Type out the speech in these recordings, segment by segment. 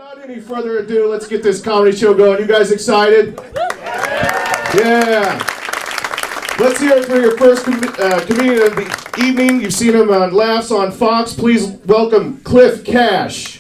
Without any further ado, let's get this comedy show going. You guys excited? Yeah. Let's hear it for your first comedian of the evening. You've seen him on Laughs on Fox. Please welcome Cliff Cash.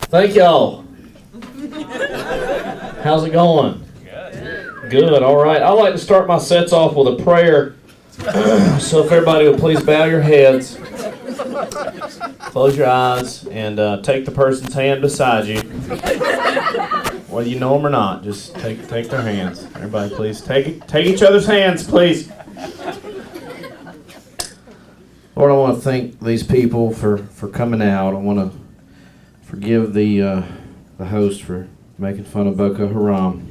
Thank y'all. How's it going? Good, all right. I like to start my sets off with a prayer. So if everybody would please bow your heads, close your eyes, and take the person's hand beside you. Whether you know them or not, just take their hands. Everybody please take each other's hands, please. Lord, I want to thank these people for coming out. I want to forgive the host for making fun of Boko Haram.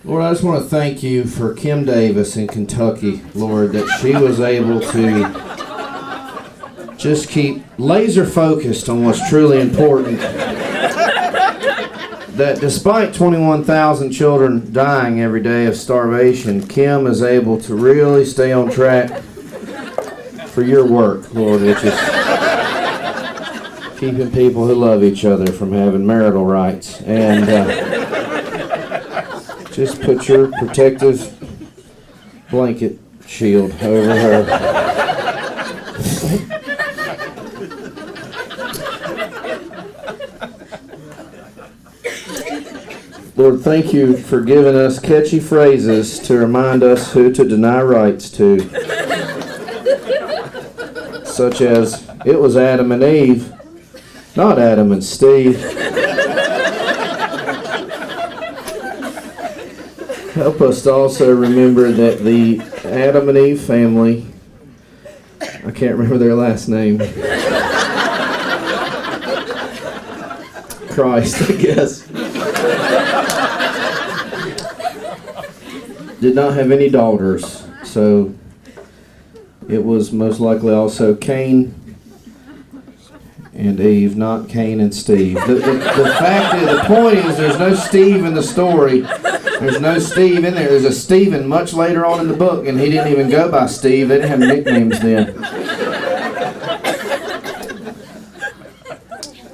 Lord, I just want to thank you for Kim Davis in Kentucky, Lord, that she was able to just keep laser focused on what's truly important. That despite 21,000 children dying every day of starvation, Kim is able to really stay on track for your work, Lord, which is keeping people who love each other from having marital rights. And just put your protective blanket shield over her. Lord, thank you for giving us catchy phrases to remind us who to deny rights to. Such as, it was Adam and Eve, not Adam and Steve. Help us to also remember that the Adam and Eve family, I can't remember their last name. Christ, I guess. Did not have any daughters, so it was most likely also Cain and Eve, not Cain and Steve. The point is there's no Steve in the story. There's no Steve in there. There's a Stephen much later on in the book, and he didn't even go by Steve. They didn't have nicknames then.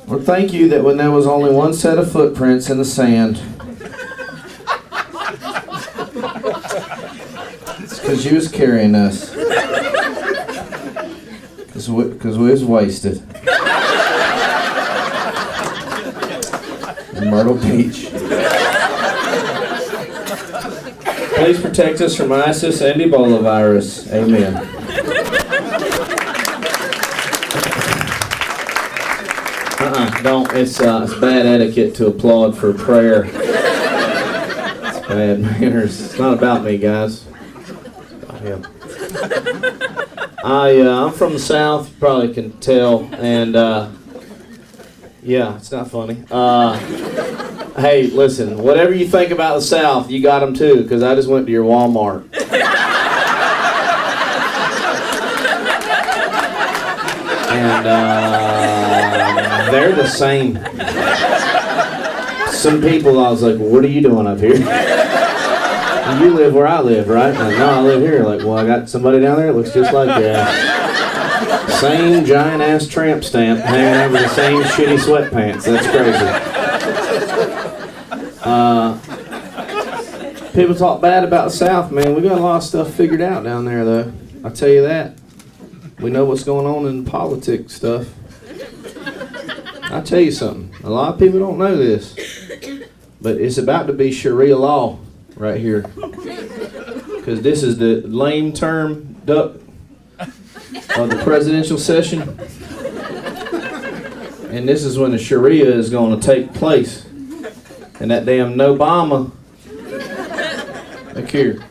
Well, thank you that when there was only one set of footprints in the sand, it's because you was carrying us. Because we was wasted. In Myrtle Beach. Please protect us from ISIS and Ebola virus. Amen. Don't. It's bad etiquette to applaud for prayer. It's bad manners. It's not about me, guys. It's about him. I'm from the South, you probably can tell, and yeah, it's not funny. Hey, listen, whatever you think about the South, you got them too, because I just went to your Walmart. And they're the same. Some people, I was like, well, what are you doing up here? You live where I live, right? Like, no, I live here. Like, well, I got somebody down there that looks just like you. Same giant-ass tramp stamp hanging over the same shitty sweatpants. That's crazy. People talk bad about the South, man. We got a lot of stuff figured out down there, though. I'll tell you that. We know what's going on in politics stuff. I'll tell you something. A lot of people don't know this, but it's about to be Sharia law right here. Because this is the lame term duck of the presidential session. And this is when the Sharia is going to take place. And that damn Obama, look here.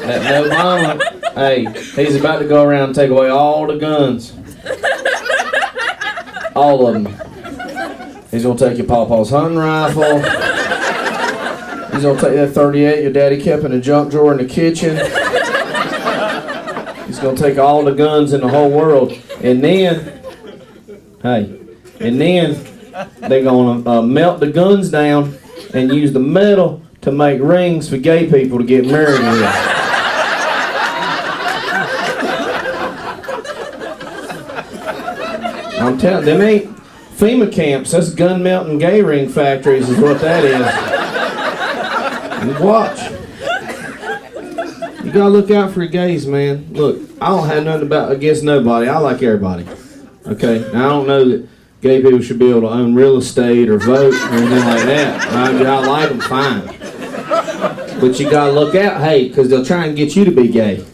That Obama, hey, he's about to go around and take away all the guns. All of them. He's gonna take your pawpaw's hunting rifle. He's gonna take that 38 your daddy kept in a junk drawer in the kitchen. He's gonna take all the guns in the whole world. And then, they're gonna melt the guns down and use the metal to make rings for gay people to get married with. I'm telling them ain't FEMA camps, that's gun melting gay ring factories is what that is. And watch. You gotta look out for your gays, man. Look, I don't have nothing against nobody. I like everybody. Okay? Now I don't know that gay people should be able to own real estate or vote or anything like that. I like them fine. But you gotta look out, hey, because they'll try and get you to be gay.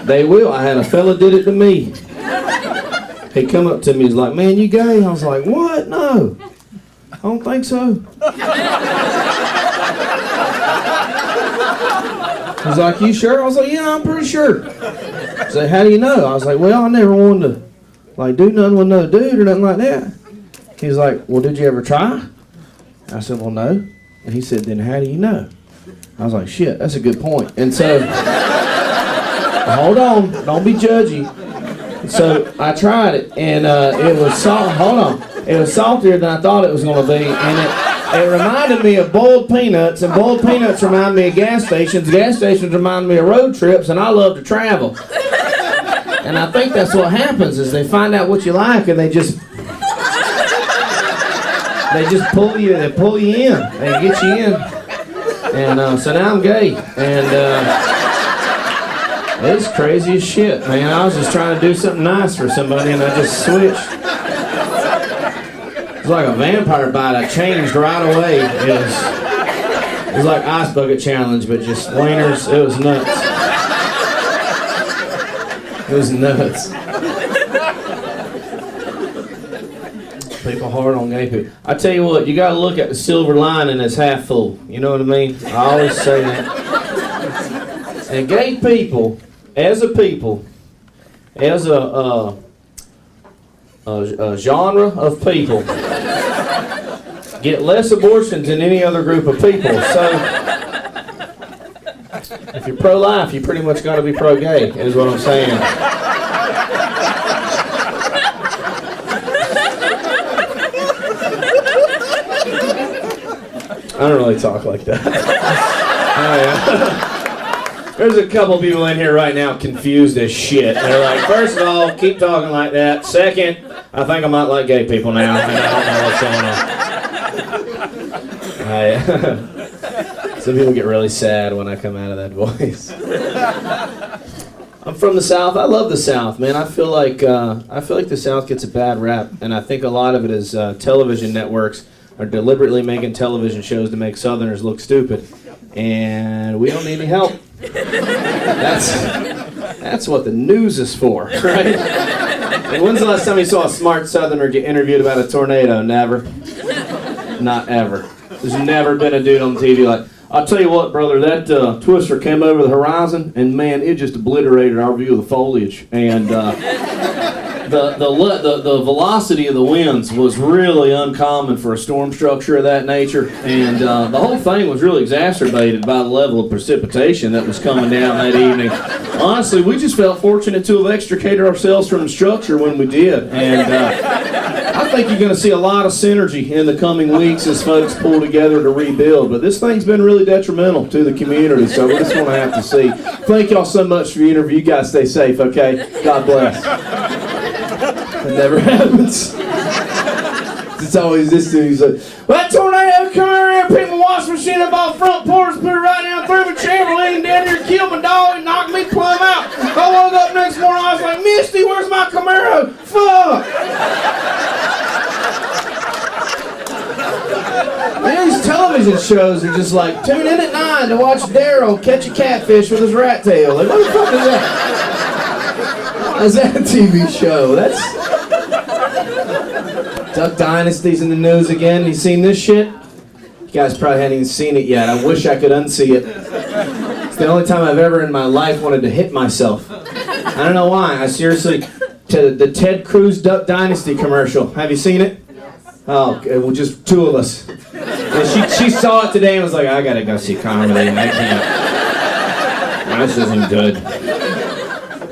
They will. I had a fella did it to me. He come up to me, he's like, man, you gay? I was like, what? No. I don't think so. He's like, you sure? I was like, yeah, I'm pretty sure. He said, how do you know? I was like, well, I never wanted to do nothing with no dude or nothing like that. He's like, well, did you ever try? I said, well, no. And he said, then how do you know? I was like, shit, that's a good point. And so, hold on, don't be judgy. So I tried it, and it was it was saltier than I thought it was going to be, and it reminded me of boiled peanuts, and boiled peanuts remind me of gas stations remind me of road trips, and I love to travel. And I think that's what happens, is they find out what you like, and they just pull you in, they get you in. And so now I'm gay, and it's crazy as shit, man. I was just trying to do something nice for somebody, and I just switched. It was like a vampire bite. I changed right away. It was like Ice Bucket Challenge, but just wieners. It was nuts. It was nuts. People hard on gay people. I tell you what, you got to look at the silver lining as half full. You know what I mean? I always say that. And gay people, as a genre of people, get less abortions than any other group of people. So, if you're pro-life, you pretty much got to be pro-gay, is what I'm saying. I don't really talk like that. Oh, yeah. There's a couple people in here right now confused as shit. They're like, first of all, keep talking like that. Second, I think I might like gay people now, and I don't know what's going on. Some people get really sad when I come out of that voice. I'm from the South. I love the South, man. I feel like the South gets a bad rap, and I think a lot of it is television networks are deliberately making television shows to make Southerners look stupid, and we don't need any help. That's what the news is for, right? And when's the last time you saw a smart Southerner get interviewed about a tornado? Never. Not ever. There's never been a dude on TV like, I'll tell you what, brother, that twister came over the horizon, and man, it just obliterated our view of the foliage. And the velocity of the winds was really uncommon for a storm structure of that nature, and the whole thing was really exacerbated by the level of precipitation that was coming down that evening. Honestly, we just felt fortunate to have extricated ourselves from the structure when we did, and I think you're going to see a lot of synergy in the coming weeks as folks pull together to rebuild, but this thing's been really detrimental to the community, so we're just going to have to see. Thank y'all so much for the interview. You guys stay safe, okay? God bless. It never happens. It's always this dude. He's like, well, that tornado come over here, picked my washing machine up off the front porch, put it right down through my trampoline, down here, killed my dog, and knocked me plumb out. I woke up next morning, I was like, Misty, where's my Camaro? Fuck! Man, these television shows are just like, tune in at 9 to watch Daryl catch a catfish with his rat tail. Like, what the fuck is that? Is that a TV show? That's Duck Dynasty's in the news again. You seen this shit? You guys probably hadn't even seen it yet. I wish I could unsee it. It's the only time I've ever in my life wanted to hit myself. I don't know why. I seriously, to the Ted Cruz Duck Dynasty commercial. Have you seen it? Oh, okay, well, just two of us. And she saw it today and was like, I gotta go see comedy. I can't. This isn't good.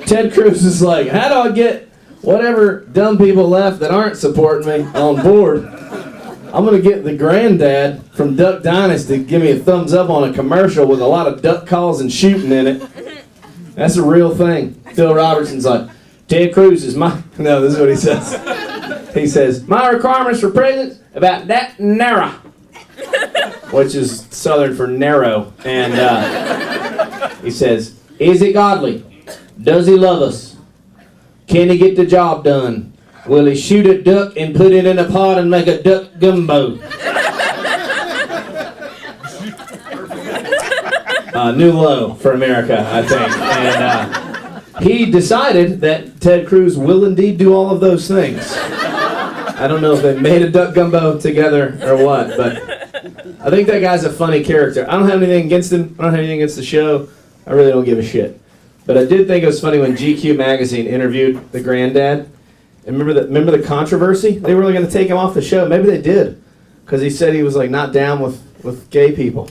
Ted Cruz is like, how do I get whatever dumb people left that aren't supporting me on board? I'm gonna get the granddad from Duck Dynasty to give me a thumbs up on a commercial with a lot of duck calls and shooting in it. That's a real thing. Phil Robertson's like, Ted Cruz is my... No, this is what he says. He says, my requirements for president about that narrow. Which is Southern for narrow. And he says, is he godly? Does he love us? Can he get the job done? Will he shoot a duck and put it in a pot and make a duck gumbo? New low for America, I think. And he decided that Ted Cruz will indeed do all of those things. I don't know if they made a duck gumbo together or what, but I think that guy's a funny character. I don't have anything against him. I don't have anything against the show. I really don't give a shit. But I did think it was funny when GQ magazine interviewed the granddad. And remember the controversy? They were really going to take him off the show. Maybe they did, because he said he was like not down with gay people,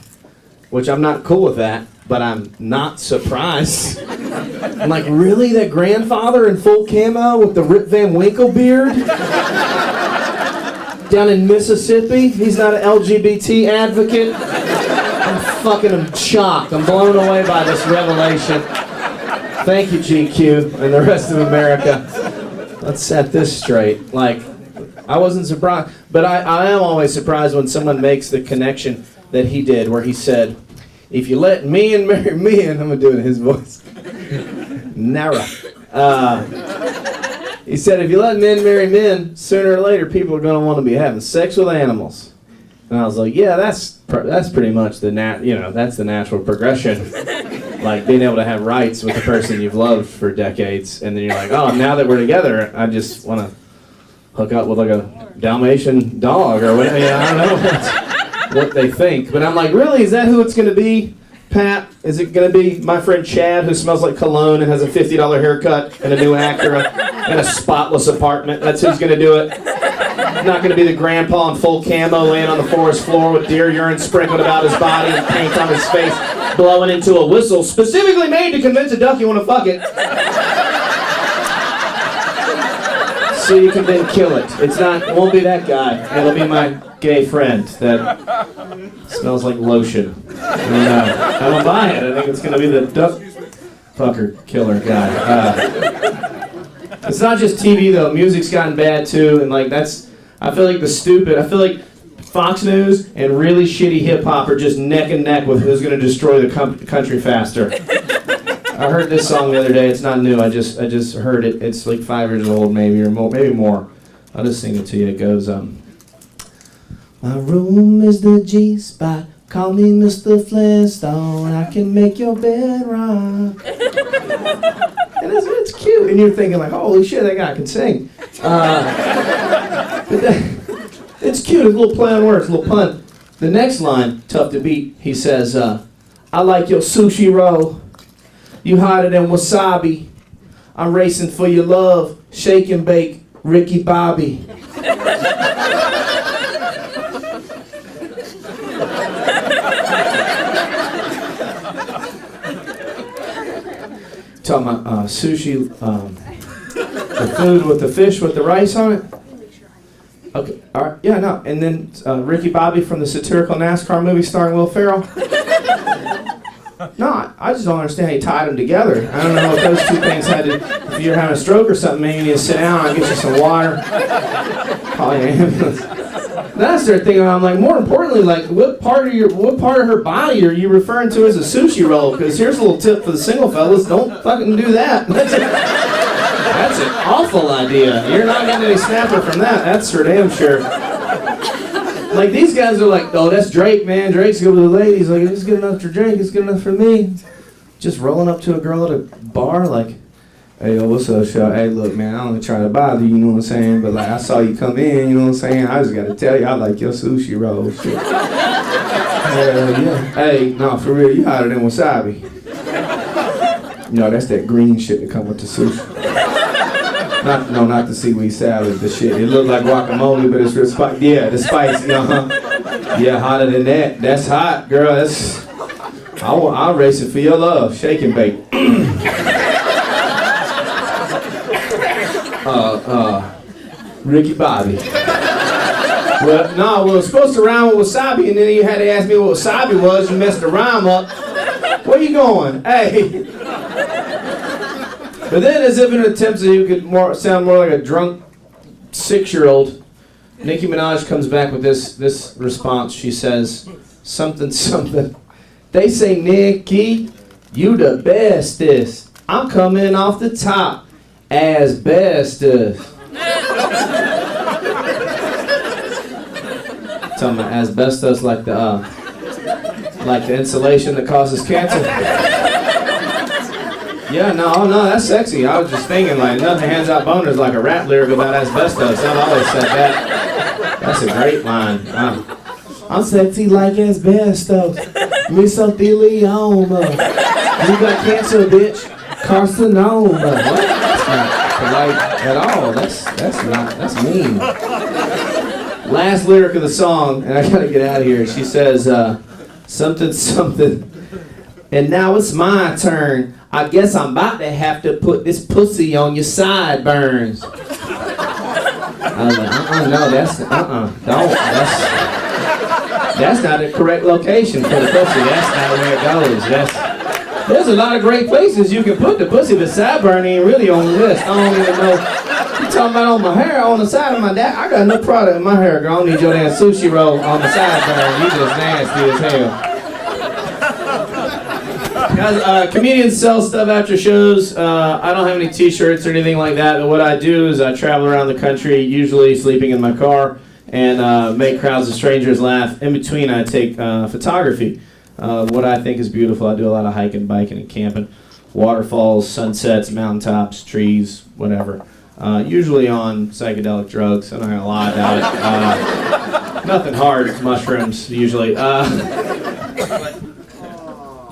which I'm not cool with that. But I'm not surprised. I'm like, really? That grandfather in full camo with the Rip Van Winkle beard? Down in Mississippi? He's not an LGBT advocate? I'm shocked. I'm blown away by this revelation. Thank you, GQ, and the rest of America. Let's set this straight. Like, I wasn't surprised, but I am always surprised when someone makes the connection that he did, where he said, if you let men marry men, I'm going to do it in his voice. Nara. He said, if you let men marry men, sooner or later people are going to want to be having sex with animals. And I was like, yeah, that's pretty much that's the natural progression. Like being able to have rights with the person you've loved for decades, and then you're like, oh, now that we're together, I just want to hook up with like a Dalmatian dog or whatever. I don't know what they think, but I'm like, really, is that who it's going to be, Pat? Is it going to be my friend Chad, who smells like cologne and has a $50 haircut and a new Acura and a spotless apartment? That's who's going to do it. Not going to be the grandpa in full camo laying on the forest floor with deer urine sprinkled about his body and paint on his face, blowing into a whistle specifically made to convince a duck you want to fuck it. So you can then kill it. It won't be that guy. It'll be my gay friend that smells like lotion. I don't buy it. I think it's going to be the duck fucker killer guy. It's not just TV though. Music's gotten bad too, and like I feel like Fox News and really shitty hip hop are just neck and neck with who's going to destroy the country faster. I heard this song the other day. It's not new. I just heard it. It's like 5 years old, maybe more. I'll just sing it to you. It goes, my room is the G-spot. Call me Mr. Flintstone. I can make your bed rock. And it's cute. And you're thinking like, holy shit, that guy can sing. It's cute. It's a little play on words, a little pun. The next line, tough to beat. He says, I like your sushi roll. You hotter than wasabi. I'm racing for your love. Shake and bake, Ricky Bobby. Talking about sushi, the food with the fish with the rice on it. Okay, all right, yeah, no. And then Ricky Bobby from the satirical NASCAR movie starring Will Ferrell. No, I just don't understand how you tied them together. I don't know if those two things had to, if you're having a stroke or something, maybe you need to sit down and get you some water. Call your ambulance. Then I started thinking, I'm like, more importantly, like, what part of her body are you referring to as a sushi roll? Because here's a little tip for the single fellas, don't fucking do that. That's an awful idea. You're not getting any snapper from that, that's for damn sure. Like, these guys are like, oh, that's Drake, man. Drake's good with the ladies. Like, it's good enough for Drake, it's good enough for me. Just rolling up to a girl at a bar, like, hey, yo, what's up, Shaw? Hey, look, man, I don't try to bother you, you know what I'm saying? But, like, I saw you come in, you know what I'm saying? I just got to tell you, I like your sushi roll. Shit. Yeah. Hey, no, for real, you hotter than wasabi. You know, that's that green shit that come with the sushi. Not the seaweed salad, the shit. It looked like guacamole, but it's real spicy. Yeah, the spicy, Yeah, hotter than that. That's hot, girl. I'll race it for your love. Shake and bake. Ricky Bobby. Well, it was supposed to rhyme with wasabi, and then you had to ask me what wasabi was. You messed the rhyme up. Where you going? Hey. But then, as if in an attempt so you could sound more like a drunk 6-year-old, Nicki Minaj comes back with this response. She says, something. They say, Nicki, you the bestest. I'm coming off the top, asbestos. Talking about asbestos like the insulation that causes cancer. Yeah, no, that's sexy. I was just thinking like nothing hands out boners like a rap lyric about asbestos. I've always said that. That's a great line. I'm sexy like asbestos. Mesothelioma. You got cancer, bitch. Carcinoma. What? That's not polite at all. That's mean. Last lyric of the song, and I gotta get out of here. She says, something. And now it's my turn. I guess I'm about to have to put this pussy on your sideburns. I was like, no, that's not the correct location for the pussy. That's not where it goes. There's a lot of great places you can put the pussy, but sideburn ain't really on the list. I don't even know. You talking about on my hair, on the side of my dad? I got enough product in my hair, girl. I don't need your damn sushi roll on the sideburn. You just nasty as hell. Guys, comedians sell stuff after shows. I don't have any t-shirts or anything like that, but what I do is I travel around the country, usually sleeping in my car, and make crowds of strangers laugh. In between, I take photography. What I think is beautiful. I do a lot of hiking, biking, and camping. Waterfalls, sunsets, mountaintops, trees, whatever. Usually on psychedelic drugs. I'm not going to lie about it. Nothing hard, mushrooms, usually.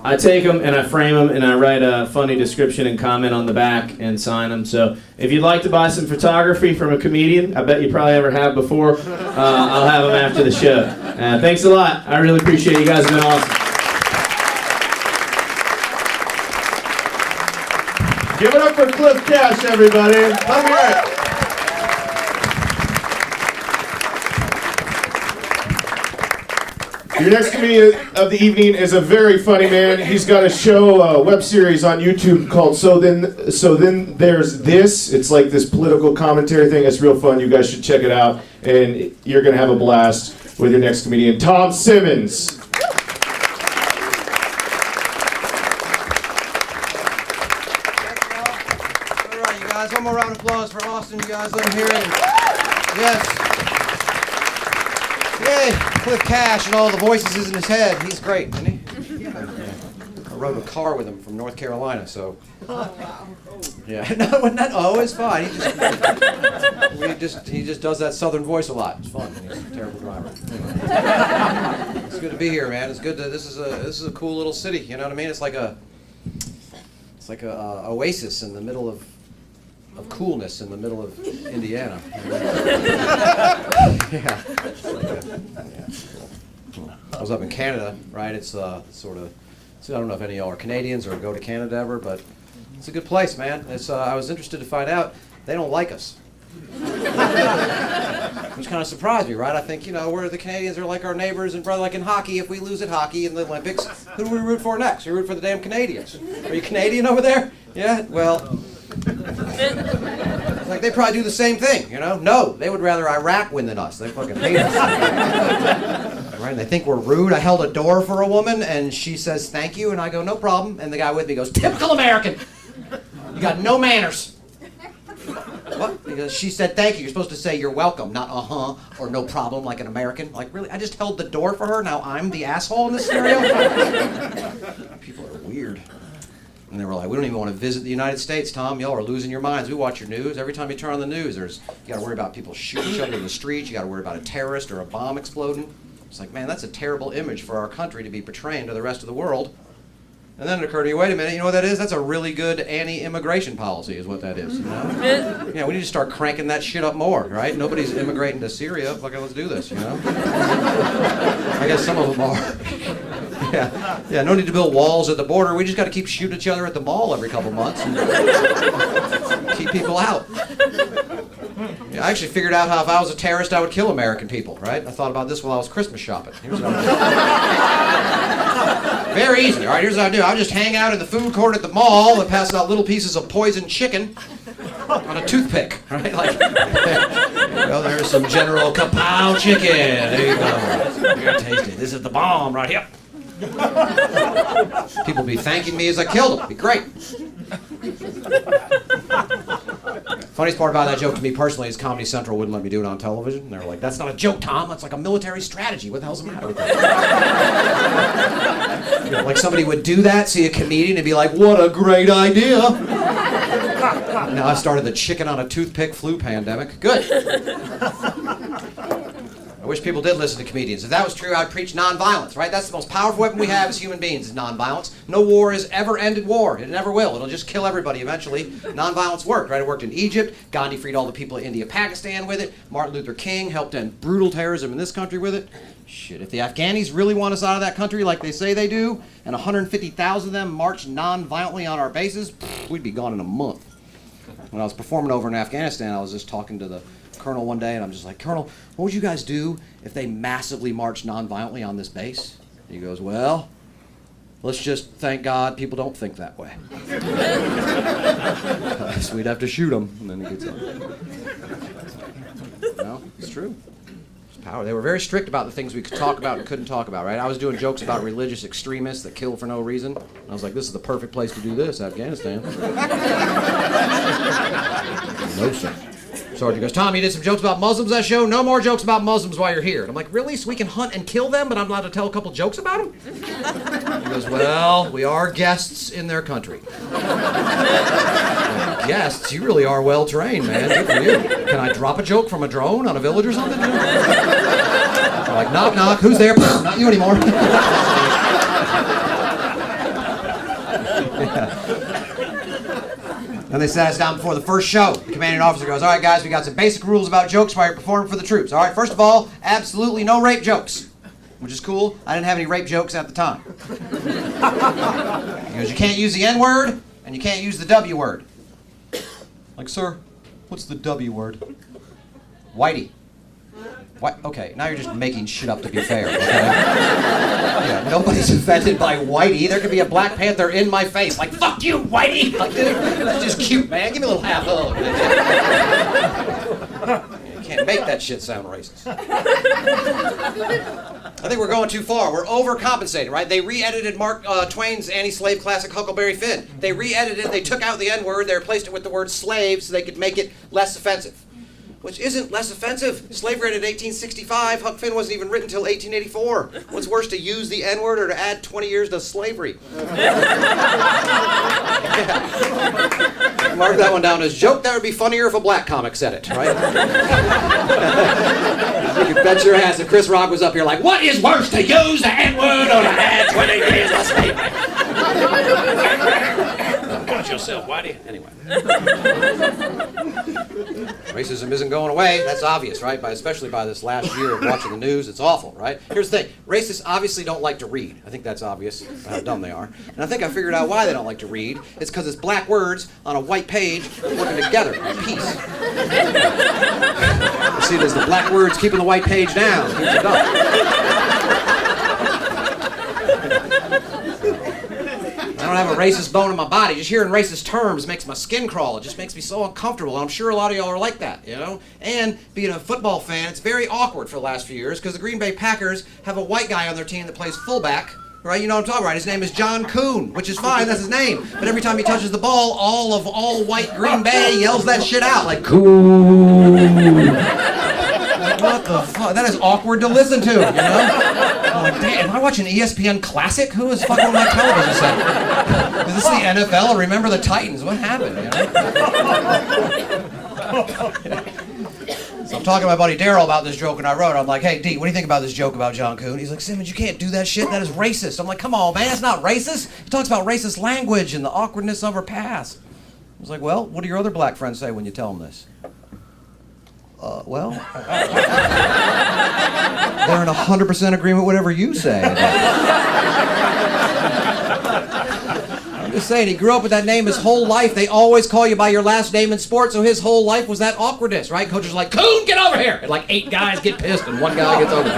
I take them and I frame them and I write a funny description and comment on the back and sign them. So if you'd like to buy some photography from a comedian, I bet you probably ever have before, I'll have them after the show. Thanks a lot. I really appreciate you guys. Have been awesome. Give it up for Cliff Cash, everybody. Let me hear it. Your next comedian of the evening is a very funny man. He's got a show, a web series on YouTube called So Then There's This. It's like this political commentary thing. It's real fun. You guys should check it out. And you're going to have a blast with your next comedian, Tom Simmons. All right, you guys. One more round of applause for Austin. You guys, let him hear it. Yes. Yay, Cliff Cash and all the voices is in his head. He's great, isn't he? I rode a car with him from North Carolina, so. Yeah, no, it's fine. He just does that southern voice a lot. It's fun. He's a terrible driver. Anyway. It's good to be here, man. It's good to. This is a cool little city. You know what I mean? It's like a oasis in the middle of coolness in the middle of Indiana. Yeah. I was up in Canada, right? It's sort of, so I don't know if any of y'all are Canadians or go to Canada ever, but it's a good place, man. I was interested to find out they don't like us. Which kind of surprised me, right? I think, we're the Canadians are like our neighbors and brother, like in hockey, if we lose at hockey in the Olympics, who do we root for next? We root for the damn Canadians. Are you Canadian over there? Yeah? Well, it's like they probably do the same thing, No, they would rather Iraq win than us. They fucking hate us. Right? And they think we're rude. I held a door for a woman, and she says thank you, and I go no problem. And the guy with me goes, typical American. You got no manners. What? Because she said thank you. You're supposed to say you're welcome, not or no problem like an American. Like really? I just held the door for her. Now I'm the asshole in this scenario. People are weird. And they were like, we don't even want to visit the United States, Tom. Y'all are losing your minds. We watch your news. Every time you turn on the news, you got to worry about people shooting each other in the streets. You got to worry about a terrorist or a bomb exploding. It's like, man, that's a terrible image for our country to be portraying to the rest of the world. And then it occurred to me, wait a minute, you know what that is? That's a really good anti-immigration policy is what that is. You know? Yeah, we need to start cranking that shit up more, right? Nobody's immigrating to Syria. Fucking let's do this, you know? I guess some of them are. Yeah, no need to build walls at the border. We just got to keep shooting each other at the mall every couple months and keep people out. Yeah, I actually figured out how if I was a terrorist, I would kill American people, right? I thought about this while I was Christmas shopping. Here's what I would do. Very easy, all right? Here's what I would do. I would just hang out in the food court at the mall and pass out little pieces of poisoned chicken on a toothpick, right? Like, well, there's some General Kapow chicken. There you go. You're gonna taste it. This is the bomb right here. People be thanking me as I killed them. It'd be great. Funniest part about that joke to me personally is Comedy Central wouldn't let me do it on television. They were like, that's not a joke, Tom. That's like a military strategy. What the hell's the matter with that? You know, like somebody would do that, see a comedian, and be like, what a great idea. Now I started the chicken on a toothpick flu pandemic. Good. I wish people did listen to comedians. If that was true, I'd preach nonviolence, right? That's the most powerful weapon we have as human beings is nonviolence. No war has ever ended war. It never will. It'll just kill everybody eventually. Nonviolence worked, right? It worked in Egypt. Gandhi freed all the people of India, Pakistan with it. Martin Luther King helped end brutal terrorism in this country with it. Shit, if the Afghanis really want us out of that country like they say they do, and 150,000 of them marched non-violently on our bases, we'd be gone in a month. When I was performing over in Afghanistan, I was just talking to the Colonel one day, and I'm just like, Colonel, what would you guys do if they massively marched non-violently on this base? He goes, well, let's just thank God people don't think that way. So we'd have to shoot them, and then he gets up. No, it's true. It's power. They were very strict about the things we could talk about and couldn't talk about, right? I was doing jokes about religious extremists that kill for no reason. And I was like, this is the perfect place to do this, Afghanistan. No, sir. Sergeant goes, Tom, you did some jokes about Muslims that show? No more jokes about Muslims while you're here. And I'm like, really? So we can hunt and kill them, but I'm allowed to tell a couple jokes about them? He goes, well, we are guests in their country. Like, guests? You really are well trained, man. Good for you. Can I drop a joke from a drone on a village or something? I'm like, knock, knock. Who's there? Not you anymore. Yeah. And they sat us down before the first show. The commanding officer goes, all right, guys, we got some basic rules about jokes while you're performing for the troops. All right, first of all, absolutely no rape jokes, which is cool. I didn't have any rape jokes at the time. He goes, you can't use the N word, and you can't use the W word. Like, sir, what's the W word? Whitey. What? Okay, now you're just making shit up to be fair, okay? Yeah, nobody's offended by Whitey. There could be a Black Panther in my face, like, fuck you, Whitey! Like, that's just cute, man. Give me a little half hug. You can't make that shit sound racist. I think we're going too far. We're overcompensating, right? They re-edited Mark Twain's anti-slave classic Huckleberry Finn. They re-edited it, they took out the N-word, they replaced it with the word slave so they could make it less offensive. Which isn't less offensive. Slavery ended in 1865. Huck Finn wasn't even written until 1884. What's worse, to use the N-word or to add 20 years to slavery? Yeah. Mark that one down as joke. That would be funnier if a black comic said it, right? You can bet your ass if Chris Rock was up here like, what is worse, to use the N-word or to add 20 years to slavery? Watch yourself, Whitey. Anyway. Racism isn't going away. That's obvious, right? Especially by this last year of watching the news. It's awful, right? Here's the thing. Racists obviously don't like to read. I think that's obvious how dumb they are. And I think I figured out why they don't like to read. It's because it's black words on a white page working together in peace. You see, there's the black words keeping the white page down. Keeps it up. I don't have a racist bone in my body. Just hearing racist terms makes my skin crawl. It just makes me so uncomfortable. And I'm sure a lot of y'all are like that, you know? And being a football fan, it's very awkward for the last few years because the Green Bay Packers have a white guy on their team that plays fullback. Right, you know what I'm talking about. His name is John Kuhn, which is fine, that's his name. But every time he touches the ball, all white Green Bay yells that shit out, like, Kuhn. Like, what the fuck? That is awkward to listen to, you know? I'm like, damn, am I watching ESPN Classic? Who is fucking on my television set? Is this the NFL? Remember the Titans? What happened, you know? So I'm talking to my buddy Daryl about this joke, and I wrote, I'm like, hey, D, what do you think about this joke about John Kuhn? He's like, Simmons, you can't do that shit. That is racist. I'm like, come on, man, that's not racist. He talks about racist language and the awkwardness of her past. I was like, well, what do your other black friends say when you tell them this? Well, they're in 100% agreement with whatever you say. I'm just saying, he grew up with that name his whole life. They always call you by your last name in sports, so his whole life was that awkwardness, right? Coaches are like, Kuhn, get over here! And like 8 guys get pissed, and 1 guy gets over there.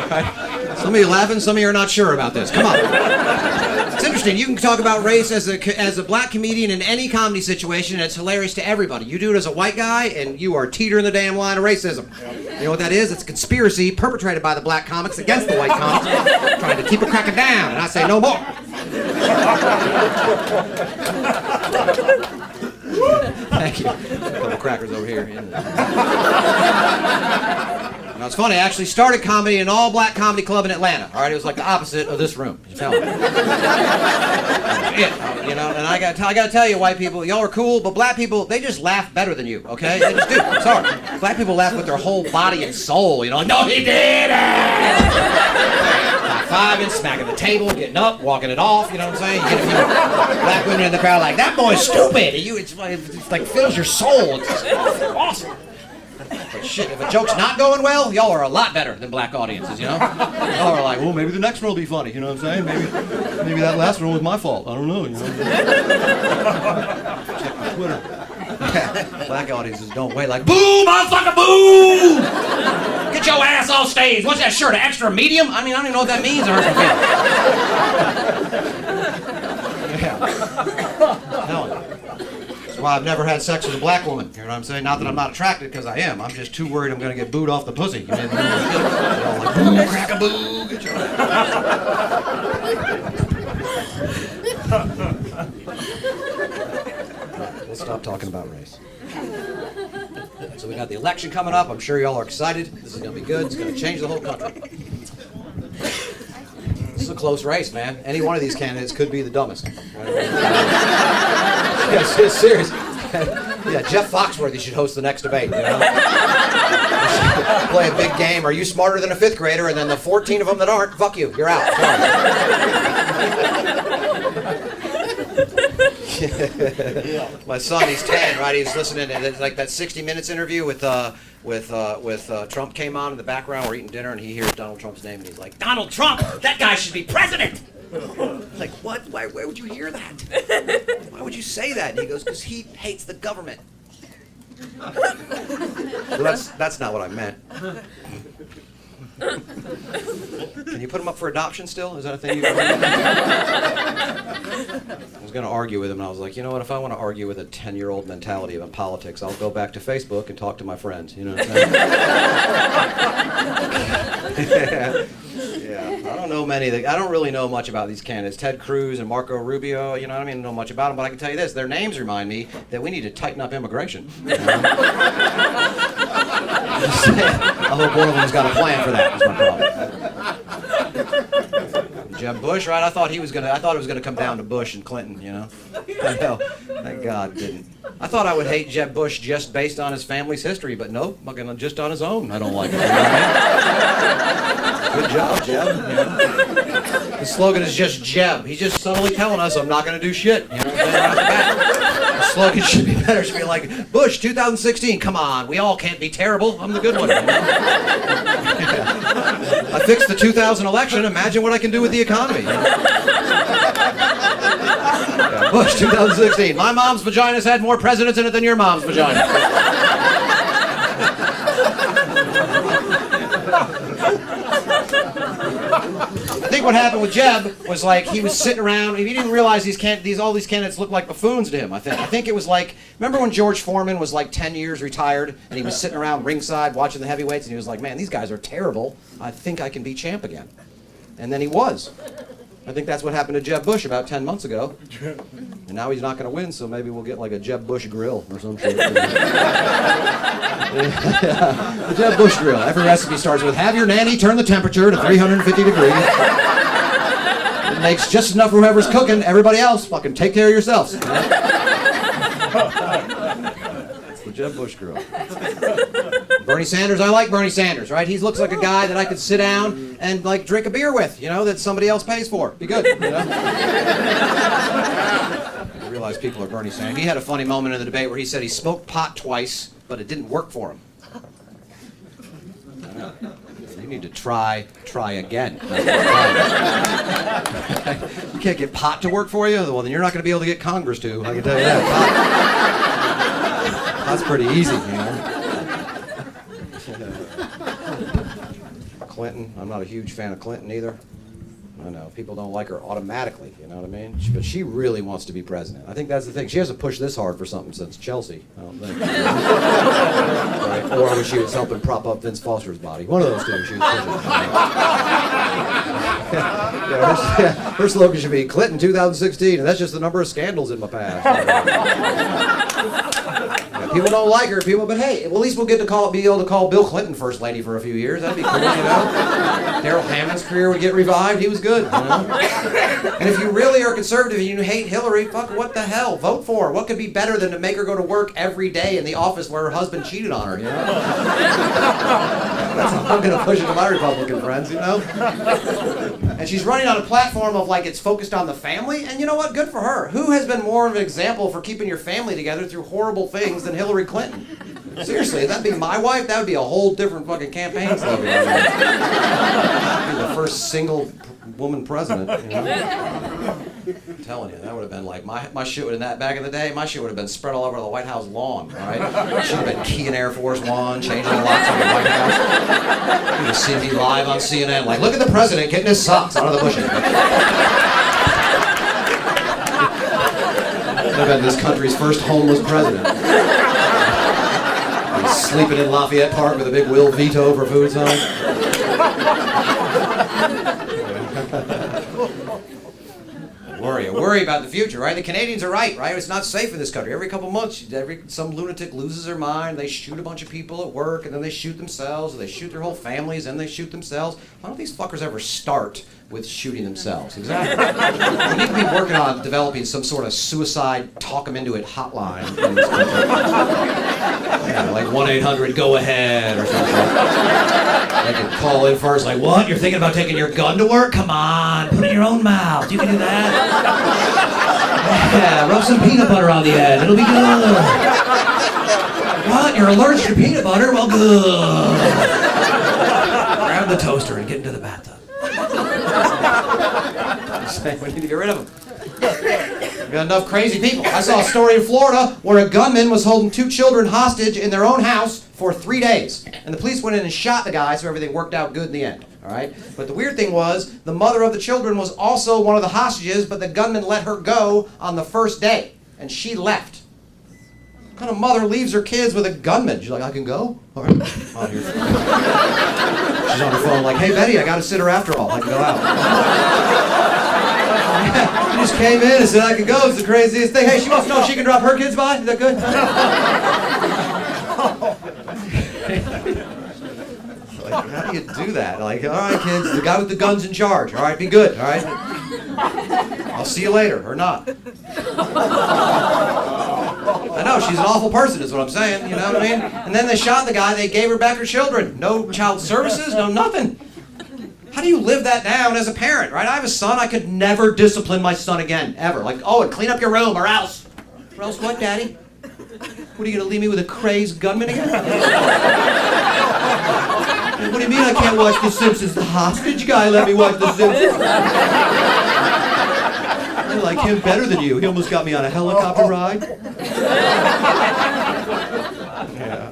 Right? Some of you laughing, some of you are not sure about this. Come on. It's interesting. You can talk about race as a black comedian in any comedy situation, and it's hilarious to everybody. You do it as a white guy, and you are teetering the damn line of racism. You know what that is? It's a conspiracy perpetrated by the black comics against the white comics, trying to keep it cracking down. And I say, no more. Thank you. A couple crackers over here. Now, it's funny, I actually started comedy in an all-black comedy club in Atlanta. All right, it was like the opposite of this room. You tell me. Yeah, you know, and I got to tell you, white people, y'all are cool, but black people, they just laugh better than you, okay? They just do. I'm sorry. Black people laugh with their whole body and soul, you know? No, he did it! High-fiving, smacking the table, getting up, walking it off, you know what I'm saying? You get a few black women in the crowd like, that boy's stupid! And it's like fills your soul. It's awesome. But shit, if a joke's not going well, y'all are a lot better than black audiences, you know? Y'all are like, well, maybe the next one will be funny, you know what I'm saying? Maybe that last one was my fault. I don't know, you know? Check my Twitter. Yeah, black audiences don't wait like, boo, motherfucker, boo! Get your ass off stage. What's that shirt, an extra medium? I mean, I don't even know what that means. It hurts my feelings. Yeah. No. That's why I've never had sex with a black woman. You know what I'm saying? Not that I'm not attracted, because I am. I'm just too worried I'm going to get booed off the pussy. You know, like, boo, crack a boo. Get your... Let's stop talking about race. So we got the election coming up. I'm sure y'all are excited. This is going to be good. It's going to change the whole country. This is a close race, man. Any one of these candidates could be the dumbest. Yes, it's serious. Yeah, Jeff Foxworthy should host the next debate, you know? Play a big game. Are you smarter than a 5th grader? And then the 14 of them that aren't, fuck you. You're out. My son, he's 10, right? He's listening to like that 60 Minutes interview with Trump came on in the background. We're eating dinner, and he hears Donald Trump's name, and he's like, Donald Trump, that guy should be president. Like, what? Why would you hear that? Why would you say that? And he goes, because he hates the government. Well, that's not what I meant. Can you put him up for adoption still? Is that a thing you can do? I was going to argue with him, and I was like, you know what, if I want to argue with a 10-year-old mentality about politics, I'll go back to Facebook and talk to my friends. You know what I'm saying? Yeah. I don't know I don't really know much about these candidates. Ted Cruz and Marco Rubio, you know what I mean? I don't know much about them, but I can tell you this. Their names remind me that we need to tighten up immigration. You know? I hope one of them's got a plan for that. That's my problem. Jeb Bush, right? I thought it was gonna come down to Bush and Clinton, you know? I know. Thank God it didn't. I thought I would hate Jeb Bush just based on his family's history, but no, just on his own. I don't like it. You know? Good job, Jeb. You know? The slogan is just Jeb. He's just subtly telling us I'm not going to do shit. You know what I'm saying? The slogan should be better. It should be like, Bush, 2016, come on. We all can't be terrible. I'm the good one. You know? Yeah. I fixed the 2000 election. Imagine what I can do with the economy. You know? Yeah, Bush, 2016. My mom's vagina's had more presidents in it than your mom's vagina. I think what happened with Jeb was like he was sitting around. He didn't realize all these candidates looked like buffoons to him. I think it was like, remember when George Foreman was like 10 years retired and he was sitting around ringside watching the heavyweights and he was like, man, these guys are terrible. I think I can be champ again. And then he was. I think that's what happened to Jeb Bush about 10 months ago. And now he's not going to win, so maybe we'll get like a Jeb Bush grill or some shit. The Jeb Bush grill. Every recipe starts with, have your nanny turn the temperature to 350 degrees. It makes just enough for whoever's cooking. Everybody else, fucking take care of yourselves. Jeb Bush grew up. Bernie Sanders, I like Bernie Sanders, right? He looks like a guy that I could sit down and like drink a beer with, that somebody else pays for. Be good, I realize people are Bernie Sanders. He had a funny moment in the debate where he said he smoked pot twice, but it didn't work for him. You need to try again. You can't get pot to work for you? Well, then you're not going to be able to get Congress to. I can tell you that. Pot's pretty easy, Clinton, I'm not a huge fan of Clinton either. I know, people don't like her automatically, you know what I mean? But she really wants to be president. I think that's the thing. She hasn't pushed this hard for something since Chelsea, I don't think. Right? Or when she was helping prop up Vince Foster's body. One of those two she was pushing. Her slogan should be Clinton 2016, and that's just the number of scandals in my past. People don't like her, but hey, at least we'll be able to call Bill Clinton First Lady for a few years. That'd be cool, Daryl Hammond's career would get revived. He was good, And if you really are conservative and you hate Hillary, fuck, what the hell? Vote for her. What could be better than to make her go to work every day in the office where her husband cheated on her, That's how I'm gonna push it to my Republican friends, And she's running on a platform of like it's focused on the family, and you know what? Good for her. Who has been more of an example for keeping your family together through horrible things than Hillary Clinton? Seriously, if that'd be my wife, that would be a whole different fucking campaign slogan. Be the first single woman president, I'm telling you, that would have been like my shit would have been back in the day. My shit would have been spread all over the White House lawn, all right? She'd have been keying Air Force One, changing the locks on the White House. You'd have seen me live on CNN, like, look at the president getting his socks out of the bushes. Would have been this country's first homeless president. He's sleeping in Lafayette Park with a big Will veto for food sign. Worry about the future, right? The Canadians are right? It's not safe in this country. Every couple months, some lunatic loses their mind, they shoot a bunch of people at work, and then they shoot themselves, or they shoot their whole families, and they shoot themselves. Why don't these fuckers ever start with shooting themselves? Exactly. We need to be working on developing some sort of suicide, talk them into it hotline in this country. Like 1-800-GO-AHEAD or something. They can call in first, like, what? You're thinking about taking your gun to work? Come on, put it in your own mouth. You can do that. Yeah, rub some peanut butter on the end. It'll be good. What? You're allergic to peanut butter? Well, good. Grab the toaster and get into the bathtub. We need to get rid of them. We've got enough crazy people. I saw a story in Florida where a gunman was holding 2 children hostage in their own house for 3 days. And the police went in and shot the guy, so everything worked out good in the end. All right? But the weird thing was, the mother of the children was also one of the hostages, but the gunman let her go on the first day. And she left. What kind of mother leaves her kids with a gunman? She's like, I can go? All right. On here. She's on her phone like, hey, Betty, I got a sitter after all. I can go out. She just came in and said I could go. It's the craziest thing. Hey, she wants to know if she can drop her kids by. Is that good? Like, how do you do that? Like, all right, kids, the guy with the gun's in charge. All right, be good. All right. I'll see you later, or not. I know, she's an awful person is what I'm saying. You know what I mean? And then they shot the guy. They gave her back her children. No child services, no nothing. How do you live that down as a parent, right? I have a son. I could never discipline my son again, ever. Like, oh, and clean up your room, or else. Or else what, Daddy? What, are you going to leave me with a crazed gunman again? What do you mean I can't watch The Simpsons? The hostage guy let me watch The Simpsons. I like him better than you. He almost got me on a helicopter ride. Yeah.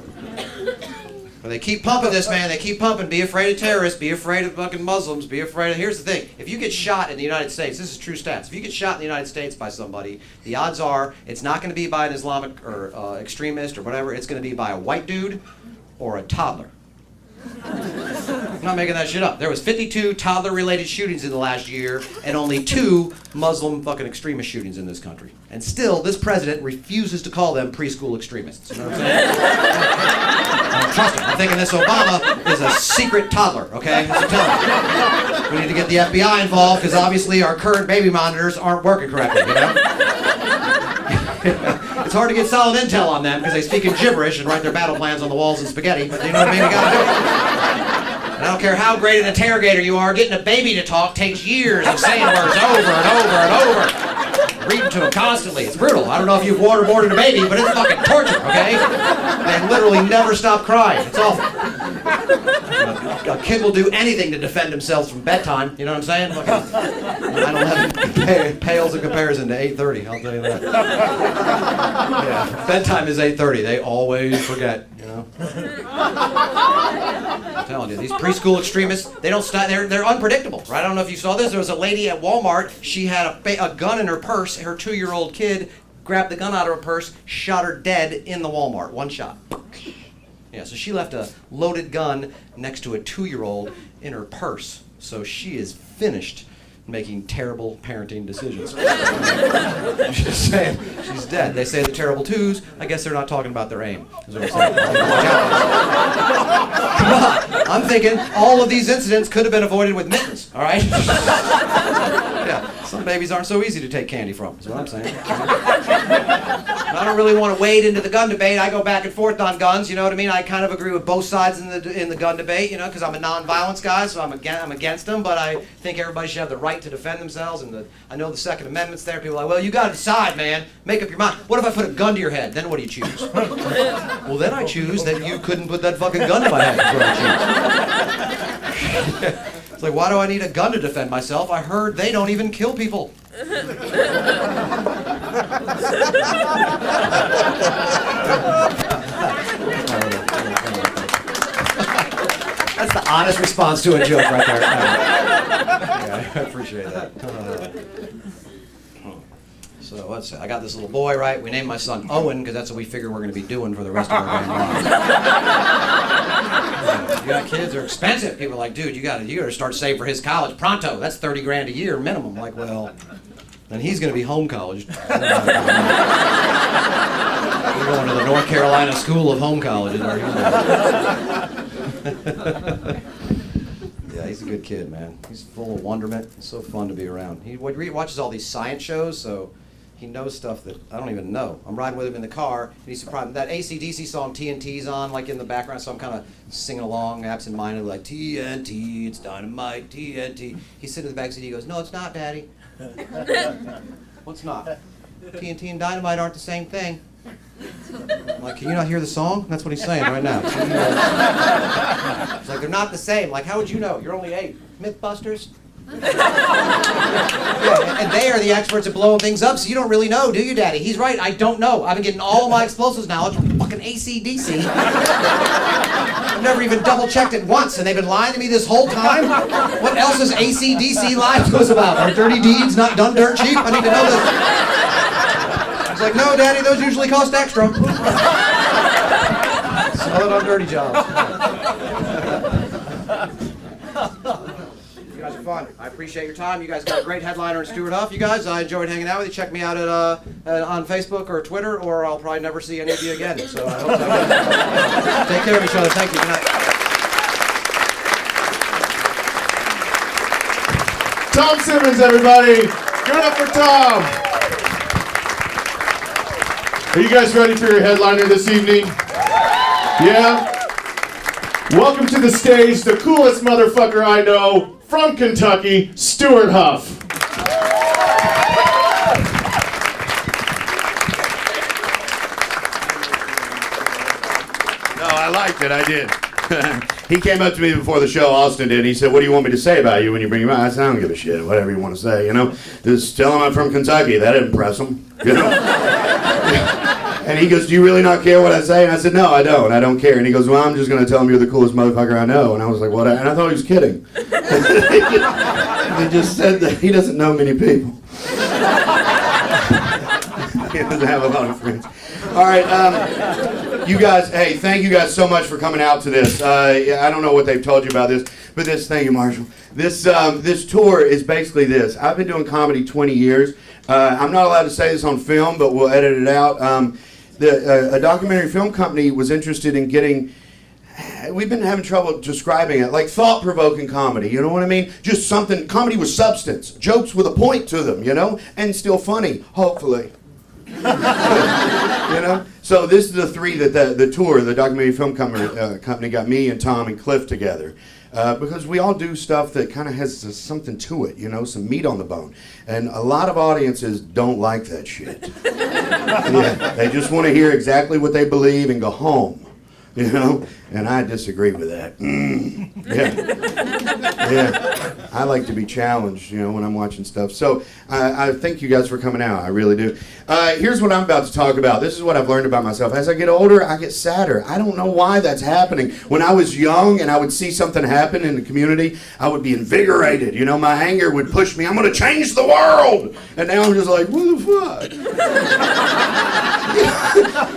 But they keep pumping this, man. They keep pumping. Be afraid of terrorists. Be afraid of fucking Muslims. Be afraid of... Here's the thing. If you get shot in the United States, this is true stats. If you get shot in the United States by somebody, the odds are it's not going to be by an Islamic or extremist or whatever. It's going to be by a white dude or a toddler. I'm not making that shit up. There was 52 toddler-related shootings in the last year and only 2 Muslim fucking extremist shootings in this country. And still, this president refuses to call them preschool extremists. You know what I'm saying? I don't trust him. I'm thinking this Obama is a secret toddler, okay? So tell me. We need to get the FBI involved because obviously our current baby monitors aren't working correctly, you know? It's hard to get solid intel on them because they speak in gibberish and write their battle plans on the walls in spaghetti, but you know what I mean? You gotta do it. And I don't care how great an interrogator you are, getting a baby to talk takes years of saying words over and over and over. Reading to them constantly. It's brutal. I don't know if you've waterboarded a baby, but it's fucking torture, okay? They literally never stop crying. It's awful. A kid will do anything to defend themselves from bedtime. You know what I'm saying? Fucking 9/11 pales in comparison to 8:30. I'll tell you that. Yeah, bedtime is 8:30. They always forget. You know. I'm telling you, these preschool extremists, they don't stop. They're unpredictable, right? I don't know if you saw this. There was a lady at Walmart. She had a gun in her purse. Her 2-year-old kid grabbed the gun out of her purse, shot her dead in the Walmart. One shot. Yeah, so she left a loaded gun next to a 2-year-old in her purse. So she is finished making terrible parenting decisions. I'm just saying, she's dead. They say the terrible twos. I guess they're not talking about their aim. Is what I'm saying. Come on. I'm thinking all of these incidents could have been avoided with mittens. All right. Yeah. Some babies aren't so easy to take candy from. Is what I'm saying. I don't really want to wade into the gun debate. I go back and forth on guns. You know what I mean? I kind of agree with both sides in the gun debate. You know, because I'm a non-violence guy, so I'm against them. But I think everybody should have the right to defend themselves. And I know the Second Amendment's there. People are like, well, you got to decide, man. Make up your mind. What if I put a gun to your head? Then what do you choose? Well, then I choose that you couldn't put that fucking gun to my head. That's what I choose. It's like, why do I need a gun to defend myself? I heard they don't even kill people. That's the honest response to a joke right there. Yeah, I appreciate that. So let's see. I got this little boy, right? We named my son Owen because that's what we figure we're going to be doing for the rest of our damn lives. You got kids, they're expensive. People are like, dude, you got to start saving for his college pronto. That's $30,000 a year minimum. I'm like, well, then he's going to be home college. We're going to the North Carolina School of Home Colleges. Yeah, he's a good kid, man. He's full of wonderment. It's so fun to be around. He watches all these science shows, so he knows stuff that I don't even know. I'm riding with him in the car, and he's surprised. That AC/DC song TNT's on, like in the background, so I'm kind of singing along, absent-minded, like TNT, it's dynamite, TNT. He's sitting in the back seat. He goes, "No, it's not, Daddy." What's not? TNT and dynamite aren't the same thing. I'm like, can you not hear the song? That's what he's saying right now. It's like, they're not the same. Like, how would you know? You're only 8. Mythbusters? Yeah, and they are the experts at blowing things up, so you don't really know, do you, Daddy? He's right, I don't know. I've been getting all of my explosives knowledge from fucking AC/DC. I've never even double-checked it once, and they've been lying to me this whole time? What else is AC/DC lying to us about? Are dirty deeds not done dirt cheap? I need to know this. It's like, no, Daddy, those usually cost extra. Sell it on dirty jobs. You guys are fun. I appreciate your time. You guys got a great headliner in Stuart Huff. You guys, I enjoyed hanging out with you. Check me out at on Facebook or Twitter, or I'll probably never see any of you again. So I hope take care of each other. Thank you. Good night. Tom Simmons, everybody. Give it up for Tom. Are you guys ready for your headliner this evening? Yeah? Welcome to the stage, the coolest motherfucker I know, from Kentucky, Stuart Huff. No, I liked it, I did. He came up to me before the show, Austin did. He said, "What do you want me to say about you when you bring him out?" I said, "I don't give a shit, whatever you want to say, you know. Just tell him I'm from Kentucky. That'd impress him, you know." And he goes, "Do you really not care what I say?" And I said, "No, I don't. I don't care." And he goes, "Well, I'm just going to tell him you're the coolest motherfucker I know." And I was like, "What?" And I thought he was kidding. He just said that he doesn't know many people. He doesn't have a lot of friends. All right, you guys, hey, thank you guys so much for coming out to this. I don't know what they've told you about this, but thank you, Marshall. This tour is basically this. I've been doing comedy 20 years. I'm not allowed to say this on film, but we'll edit it out. A documentary film company was interested in getting, we've been having trouble describing it, like thought-provoking comedy, you know what I mean? Just something, comedy with substance, jokes with a point to them, you know, and still funny, hopefully. You know? So this is the three that the tour, the documentary film company got me and Tom and Cliff together. Because we all do stuff that kind of has something to it, you know, some meat on the bone. And a lot of audiences don't like that shit. Yeah, they just want to hear exactly what they believe and go home, you know? And I disagree with that. Yeah. Yeah. I like to be challenged, you know, when I'm watching stuff. So I thank you guys for coming out. I really do. Here's what I'm about to talk about. This is what I've learned about myself. As I get older, I get sadder. I don't know why that's happening. When I was young and I would see something happen in the community, I would be invigorated. You know, my anger would push me. I'm going to change the world. And now I'm just like, what the fuck?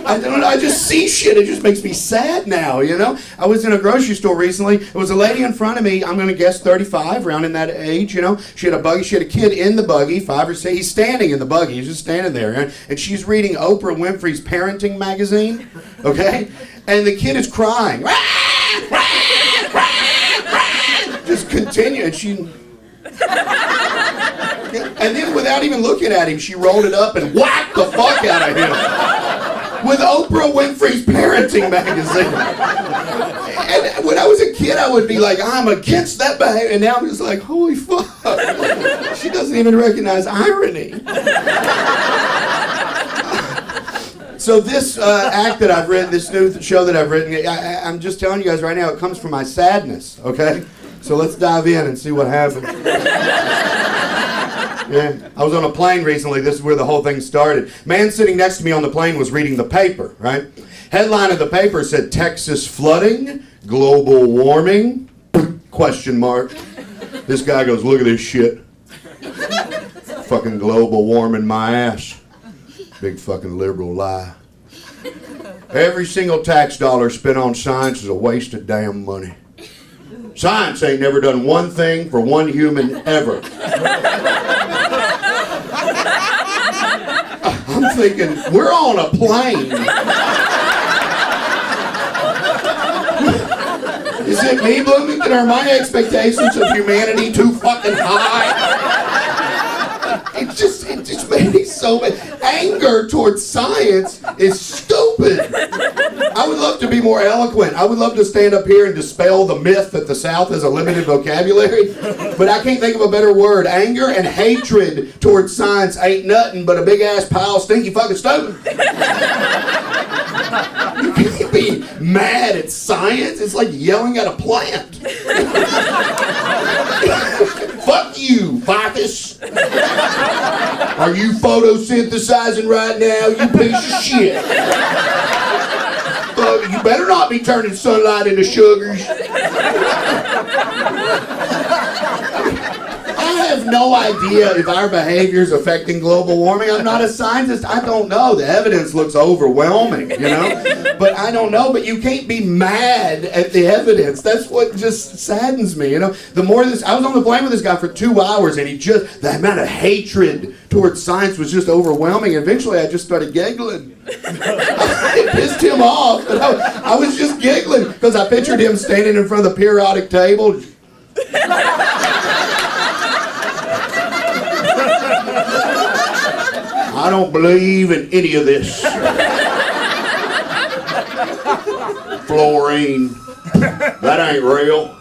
I just see shit. It just makes me sad now, you know? I was in a grocery store recently. There was a lady in front of me, I'm going to guess 35, around in that age, you know? She had a buggy. She had a kid in the buggy, 5 or 6. He's standing in the buggy. He's just standing there. And she's reading Oprah Winfrey's parenting magazine, okay? And the kid is crying. Just continue. And she... And then without even looking at him, she rolled it up and whacked the fuck out of him with Oprah Winfrey's parenting magazine. And when I was a kid, I would be like, I'm against that behavior. And now I'm just like, holy fuck. She doesn't even recognize irony. So this act that I've written, this new show that I've written, I'm just telling you guys right now, it comes from my sadness, okay? So let's dive in and see what happens. Yeah, I was on a plane recently. This is where the whole thing started. Man sitting next to me on the plane was reading the paper, right? Headline of the paper said, Texas flooding, global warming, question mark. This guy goes, look at this shit. Fucking global warming my ass. Big fucking liberal lie. Every single tax dollar spent on science is a waste of damn money. Science ain't never done one thing for one human ever. I'm thinking, we're on a plane. Is it me, Bloomington? Are my expectations of humanity too fucking high? It just made me so mad. Anger towards science is stupid. I would love to be more eloquent. I would love to stand up here and dispel the myth that the South has a limited vocabulary, but I can't think of a better word. Anger and hatred towards science ain't nothing but a big-ass pile of stinky fucking stupid. You can't be mad at science. It's like yelling at a plant. Fuck you, Ficus. Are you photosynthesizing right now, you piece of shit? You better not be turning sunlight into sugars. I have no idea if our behavior is affecting global warming. I'm not a scientist. I don't know. The evidence looks overwhelming, you know? But I don't know. But you can't be mad at the evidence. That's what just saddens me, you know? The more this, I was on the plane with this guy for 2 hours, and the amount of hatred towards science was just overwhelming. Eventually, I just started giggling. It pissed him off. But I was just giggling because I pictured him standing in front of the periodic table. I don't believe in any of this. Fluorine. That ain't real.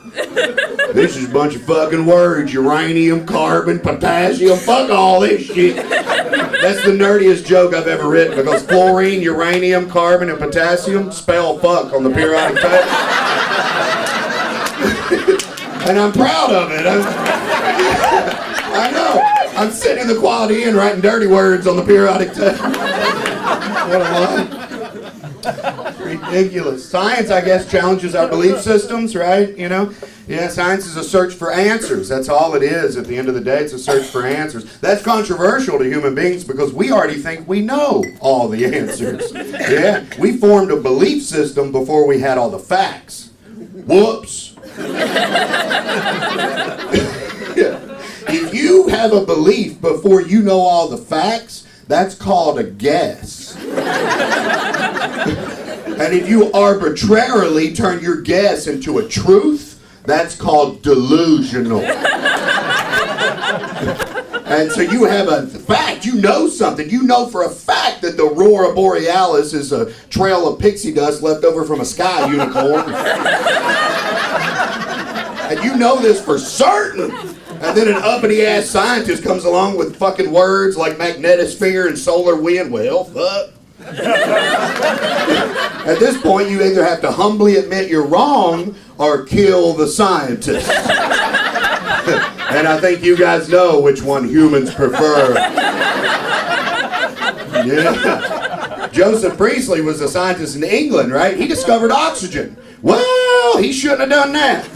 This is a bunch of fucking words. Uranium, carbon, potassium. Fuck all this shit. That's the nerdiest joke I've ever written because fluorine, uranium, carbon, and potassium spell fuck on the periodic table. And I'm proud of it. I know. I'm sitting in the Quality Inn writing dirty words on the periodic table. What a lie. Ridiculous. Science, I guess, challenges our belief systems, right? You know? Yeah, science is a search for answers. That's all it is. At the end of the day, it's a search for answers. That's controversial to human beings because we already think we know all the answers. Yeah, we formed a belief system before we had all the facts. Whoops. Yeah. If you have a belief before you know all the facts, that's called a guess. And if you arbitrarily turn your guess into a truth, that's called delusional. And so you have a fact, you know something. You know for a fact that the Aurora Borealis is a trail of pixie dust left over from a sky unicorn. And you know this for certain. And then an uppity-ass scientist comes along with fucking words like magnetosphere and solar wind. Well, fuck. At this point, you either have to humbly admit you're wrong or kill the scientist. And I think you guys know which one humans prefer. Yeah. Joseph Priestley was a scientist in England, right? He discovered oxygen. Well, he shouldn't have done that.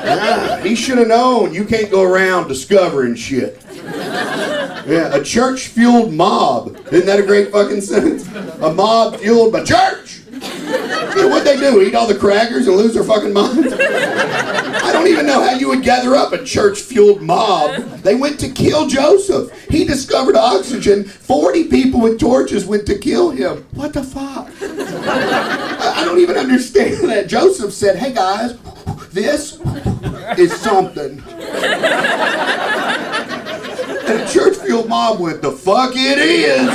Yeah, he should have known you can't go around discovering shit. Yeah, a church-fueled mob. Isn't that a great fucking sentence? A mob fueled by church. Yeah, what'd they do? Eat all the crackers and lose their fucking minds? I don't even know how you would gather up a church-fueled mob. They went to kill Joseph. He discovered oxygen. 40 people with torches went to kill him. What the fuck? I don't even understand that. Joseph said, hey guys, this is something. And a church-fueled mob went, the fuck it is.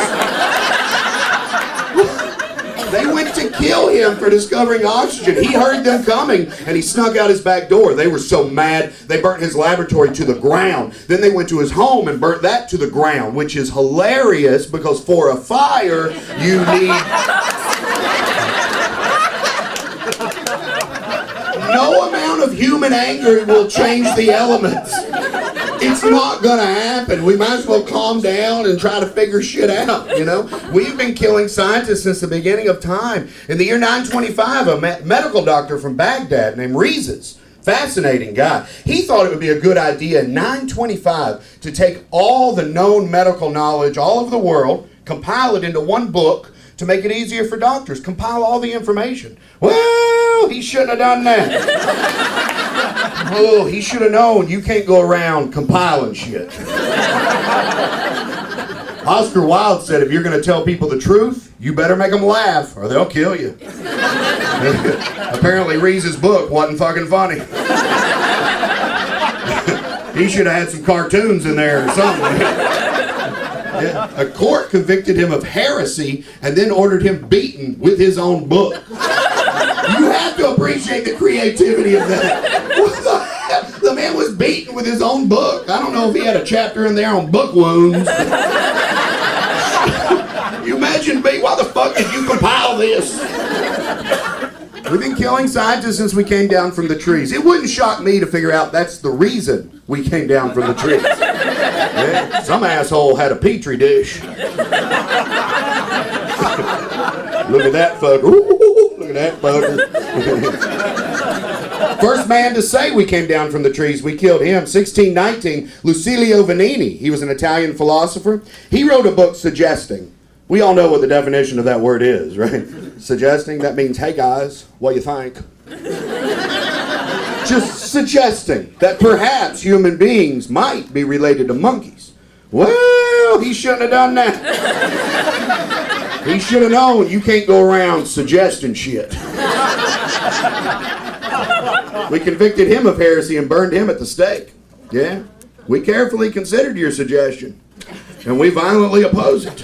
They went to kill him for discovering oxygen. He heard them coming, and he snuck out his back door. They were so mad, they burnt his laboratory to the ground. Then they went to his home and burnt that to the ground, which is hilarious because for a fire, you need... No amount of human anger will change the elements. It's not gonna happen. We might as well calm down and try to figure shit out, you know? We've been killing scientists since the beginning of time. In the year 925, a medical doctor from Baghdad named Rhesus, fascinating guy, he thought it would be a good idea in 925 to take all the known medical knowledge all over the world, compile it into one book to make it easier for doctors, compile all the information. Well, he shouldn't have done that. Oh, he should have known you can't go around compiling shit. Oscar Wilde said, if you're going to tell people the truth, you better make them laugh or they'll kill you. Apparently Reese's book wasn't fucking funny. He should have had some cartoons in there or something. Yeah. A court convicted him of heresy and then ordered him beaten with his own book. You have to appreciate the creativity of that. What the hell? The man was beaten with his own book. I don't know if he had a chapter in there on book wounds. You imagine me? Why the fuck did you compile this? We've been killing scientists since we came down from the trees. It wouldn't shock me to figure out that's the reason we came down from the trees. Yeah, some asshole had a petri dish. Look at that fucker. Ooh, look at that fucker. First man to say we came down from the trees, we killed him. 1619, Lucilio Vanini. He was an Italian philosopher. He wrote a book suggesting. We all know what the definition of that word is, right? Suggesting, that means, hey guys, what do you think? Just suggesting that perhaps human beings might be related to monkeys. Well, he shouldn't have done that. He should have known you can't go around suggesting shit. We convicted him of heresy and burned him at the stake. Yeah, we carefully considered your suggestion, and we violently oppose it.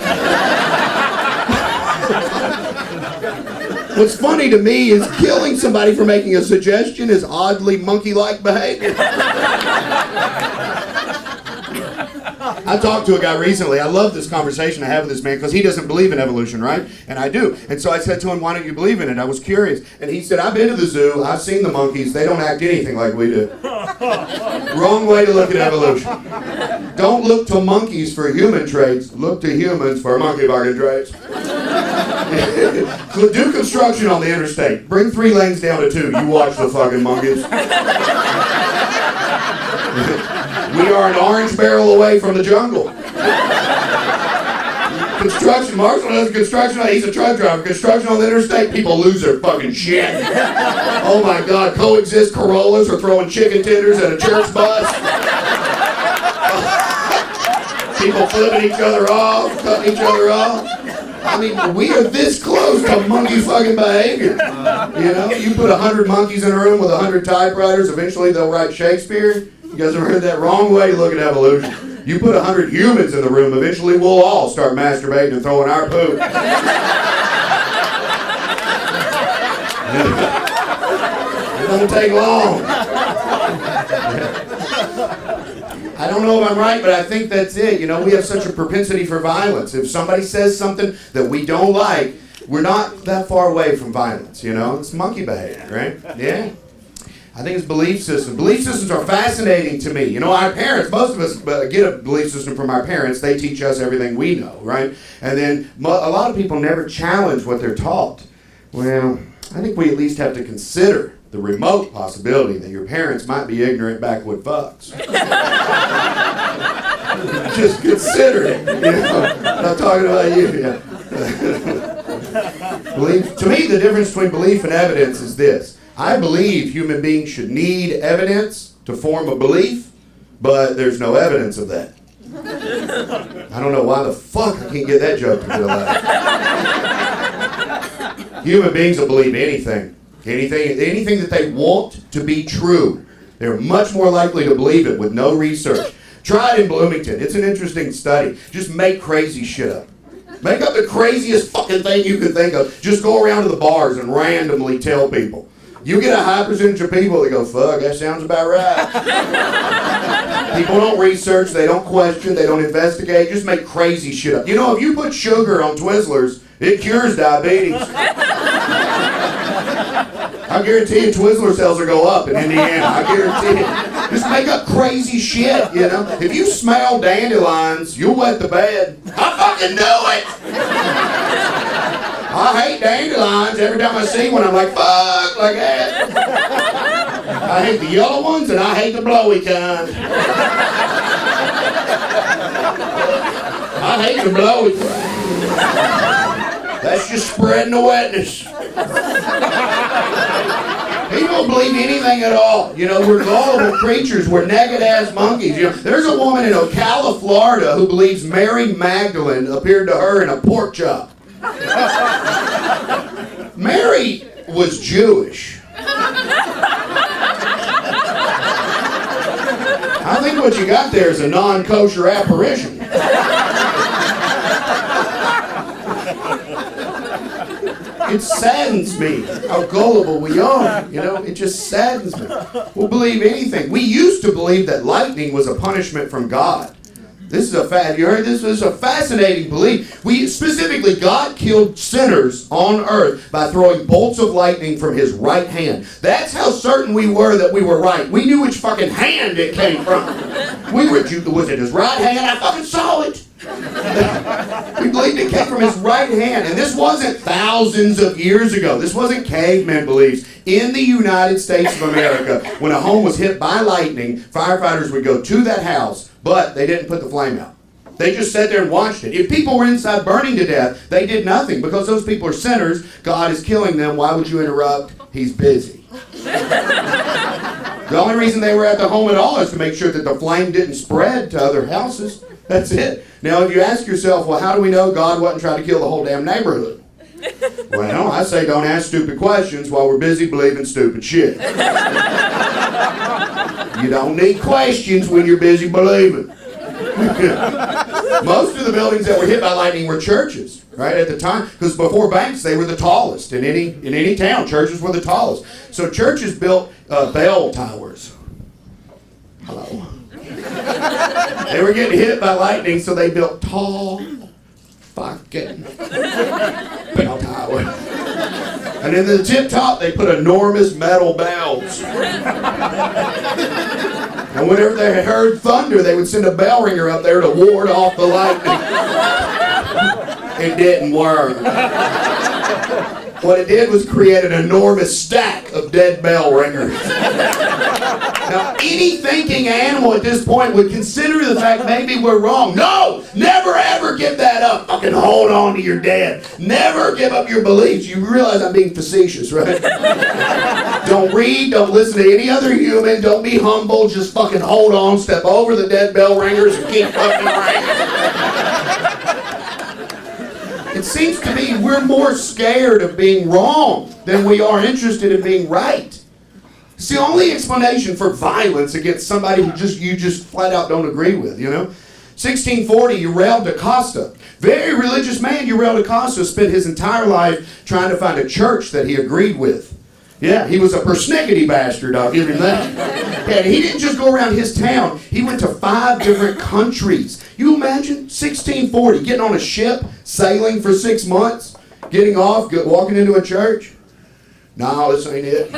What's funny to me is killing somebody for making a suggestion is oddly monkey-like behavior. I talked to a guy recently. I love this conversation I have with this man because he doesn't believe in evolution, right? And I do. And so I said to him, why don't you believe in it? I was curious. And he said, I've been to the zoo. I've seen the monkeys. They don't act anything like we do. Wrong way to look at evolution. Don't look to monkeys for human traits. Look to humans for monkey bargain traits. Do construction on the interstate. Bring 3 lanes down to 2. You watch the fucking monkeys. We are an orange barrel away from the jungle. Construction, Marshall does construction, he's a truck driver. Construction on the interstate, people lose their fucking shit. Oh my God, coexist Corollas or throwing chicken tenders at a church bus. People flipping each other off, cutting each other off. I mean, we are this close to monkey fucking behavior. You know, you put 100 monkeys in a room with 100 typewriters, eventually they'll write Shakespeare. You guys ever heard that? Wrong way to look at evolution. You put 100 humans in the room, eventually we'll all start masturbating and throwing our poop. It don't take long. I don't know if I'm right, but I think that's it. You know, we have such a propensity for violence. If somebody says something that we don't like, we're not that far away from violence, you know? It's monkey behavior, right? Yeah. I think it's belief systems. Belief systems are fascinating to me. You know, our parents, most of us get a belief system from our parents. They teach us everything we know, right? And then a lot of people never challenge what they're taught. Well, I think we at least have to consider the remote possibility that your parents might be ignorant backwood fucks. Just consider it. You know? I'm not talking about you. Yeah. To me, the difference between belief and evidence is this. I believe human beings should need evidence to form a belief, but there's no evidence of that. I don't know why the fuck I can't get that joke to real life. Human beings will believe anything. Anything that they want to be true. They're much more likely to believe it with no research. Try it in Bloomington. It's an interesting study. Just make crazy shit up. Make up the craziest fucking thing you can think of. Just go around to the bars and randomly tell people. You get a high percentage of people that go, fuck, that sounds about right. People don't research, they don't question, they don't investigate, just make crazy shit up. You know, if you put sugar on Twizzlers, it cures diabetes. I guarantee you Twizzler sales will go up in Indiana. I guarantee it. Just make up crazy shit, you know. If you smell dandelions, you'll wet the bed. I fucking know it. I hate dandelions. Every time I see one, I'm like, fuck, like that. I hate the yellow ones, and I hate the blowy kind. I hate the blowy kind. That's just spreading the wetness. People don't believe anything at all. You know, we're gullible creatures. We're naked-ass monkeys. You know, there's a woman in Ocala, Florida, who believes Mary Magdalene appeared to her in a pork chop. Mary was Jewish. I think what you got there is a non-kosher apparition. It saddens me how gullible we are. You know, it just saddens me. We'll believe anything. We used to believe that lightning was a punishment from God. This is a fact. You heard this? This is a fascinating belief. Specifically, God killed sinners on earth by throwing bolts of lightning from his right hand. That's how certain we were that we were right. We knew which fucking hand it came from. Was it his right hand? I fucking saw it. We believed it came from his right hand. And this wasn't thousands of years ago. This wasn't caveman beliefs. In the United States of America, when a home was hit by lightning, firefighters would go to that house, but they didn't put the flame out. They just sat there and watched it. If people were inside burning to death, they did nothing. Because those people are sinners, God is killing them. Why would you interrupt? He's busy. The only reason they were at the home at all is to make sure that the flame didn't spread to other houses. That's it. Now, if you ask yourself, well, how do we know God wasn't trying to kill the whole damn neighborhood? Well, I say don't ask stupid questions while we're busy believing stupid shit. You don't need questions when you're busy believing. Most of the buildings that were hit by lightning were churches, right, at the time. Because before banks, they were the tallest. In any town, churches were the tallest. So churches built bell towers. Hello. They were getting hit by lightning, so they built tall fucking bell tower. And in the tip top, they put enormous metal bells. And whenever they heard thunder, they would send a bell ringer up there to ward off the lightning. It didn't work. What it did was create an enormous stack of dead bell ringers. Now, any thinking animal at this point would consider the fact maybe we're wrong. No! Never ever give that up. Fucking hold on to your dead. Never give up your beliefs. You realize I'm being facetious, right? Don't read, don't listen to any other human, don't be humble, just fucking hold on, step over the dead bell ringers and keep fucking ringing. It seems to me we're more scared of being wrong than we are interested in being right. It's the only explanation for violence against somebody who you just flat out don't agree with, you know? 1640, Uriel da Costa. Very religious man, Uriel da Costa spent his entire life trying to find a church that he agreed with. Yeah, he was a persnickety bastard, I'll give him that. And he didn't just go around his town, he went to 5 different countries. You imagine 1640, getting on a ship, sailing for 6 months, getting off, walking into a church? No, this ain't it.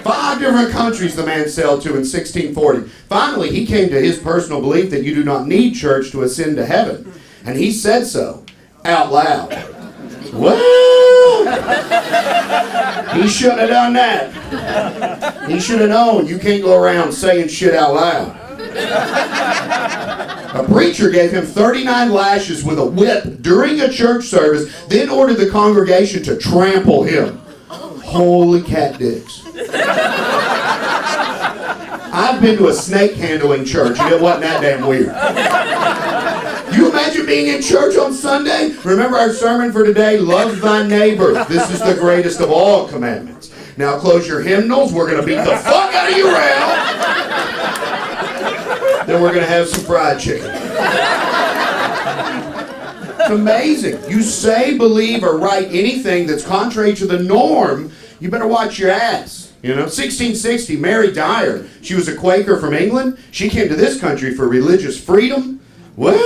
5 different countries the man sailed to in 1640. Finally, he came to his personal belief that you do not need church to ascend to heaven. And he said so, out loud. Well, he shouldn't have done that. He should have known you can't go around saying shit out loud. A preacher gave him 39 lashes with a whip during a church service, then ordered the congregation to trample him. Holy cat dicks. I've been to a snake handling church and it wasn't that damn weird. You imagine being in church on Sunday? Remember our sermon for today? Love thy neighbor. This is the greatest of all commandments. Now close your hymnals. We're going to beat the fuck out of you, Rail. Then we're going to have some fried chicken. It's amazing. You say, believe, or write anything that's contrary to the norm, you better watch your ass. You know, 1660, Mary Dyer. She was a Quaker from England. She came to this country for religious freedom. Woo!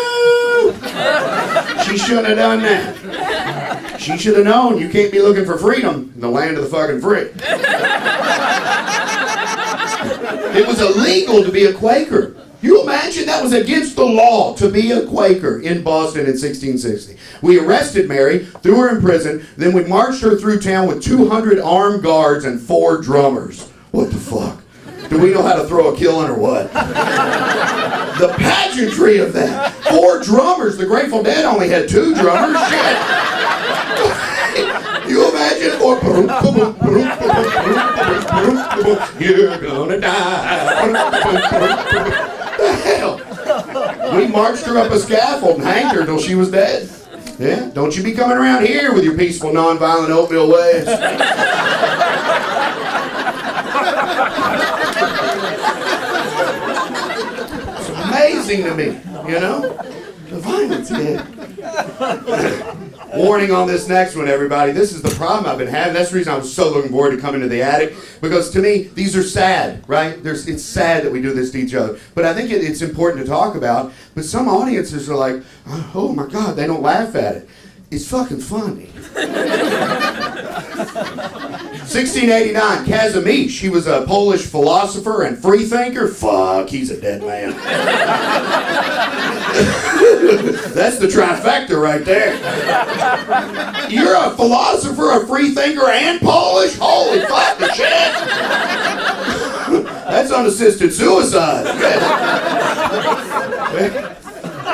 She shouldn't have done that. She should have known you can't be looking for freedom in the land of the fucking free. It was illegal to be a Quaker. You imagine that was against the law to be a Quaker in Boston in 1660. We arrested Mary, threw her in prison, then we marched her through town with 200 armed guards and 4 drummers. What the fuck? Do we know how to throw a killing or what? The pageantry of that. 4 drummers. The Grateful Dead only had 2 drummers. Shit. You imagine? You're gonna die. The hell? We marched her up a scaffold and hanged her till she was dead. Yeah? Don't you be coming around here with your peaceful, non-violent oatmeal ways. It's amazing to me, you know? The violence, yeah. Warning on this next one, everybody. This is the problem I've been having. That's the reason I was so looking forward to coming to the attic. Because to me, these are sad, right? It's sad that we do this to each other. But I think it's important to talk about. But some audiences are like, oh my God, they don't laugh at it. It's fucking funny. 1689, Kazimierz. He was a Polish philosopher and freethinker. Fuck, he's a dead man. That's the trifecta right there. You're a philosopher, a freethinker, and Polish? Holy fucking shit! That's unassisted suicide.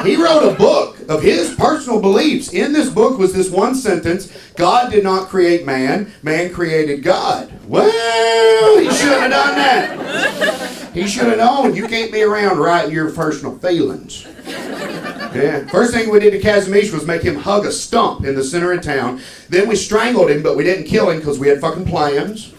He wrote a book of his personal beliefs. In this book was this one sentence: God did not create man, man created God. Well, he shouldn't have done that. He should have known you can't be around writing your personal feelings. Yeah. First thing we did to Kazimierz was make him hug a stump in the center of town. Then we strangled him, but we didn't kill him because we had fucking plans.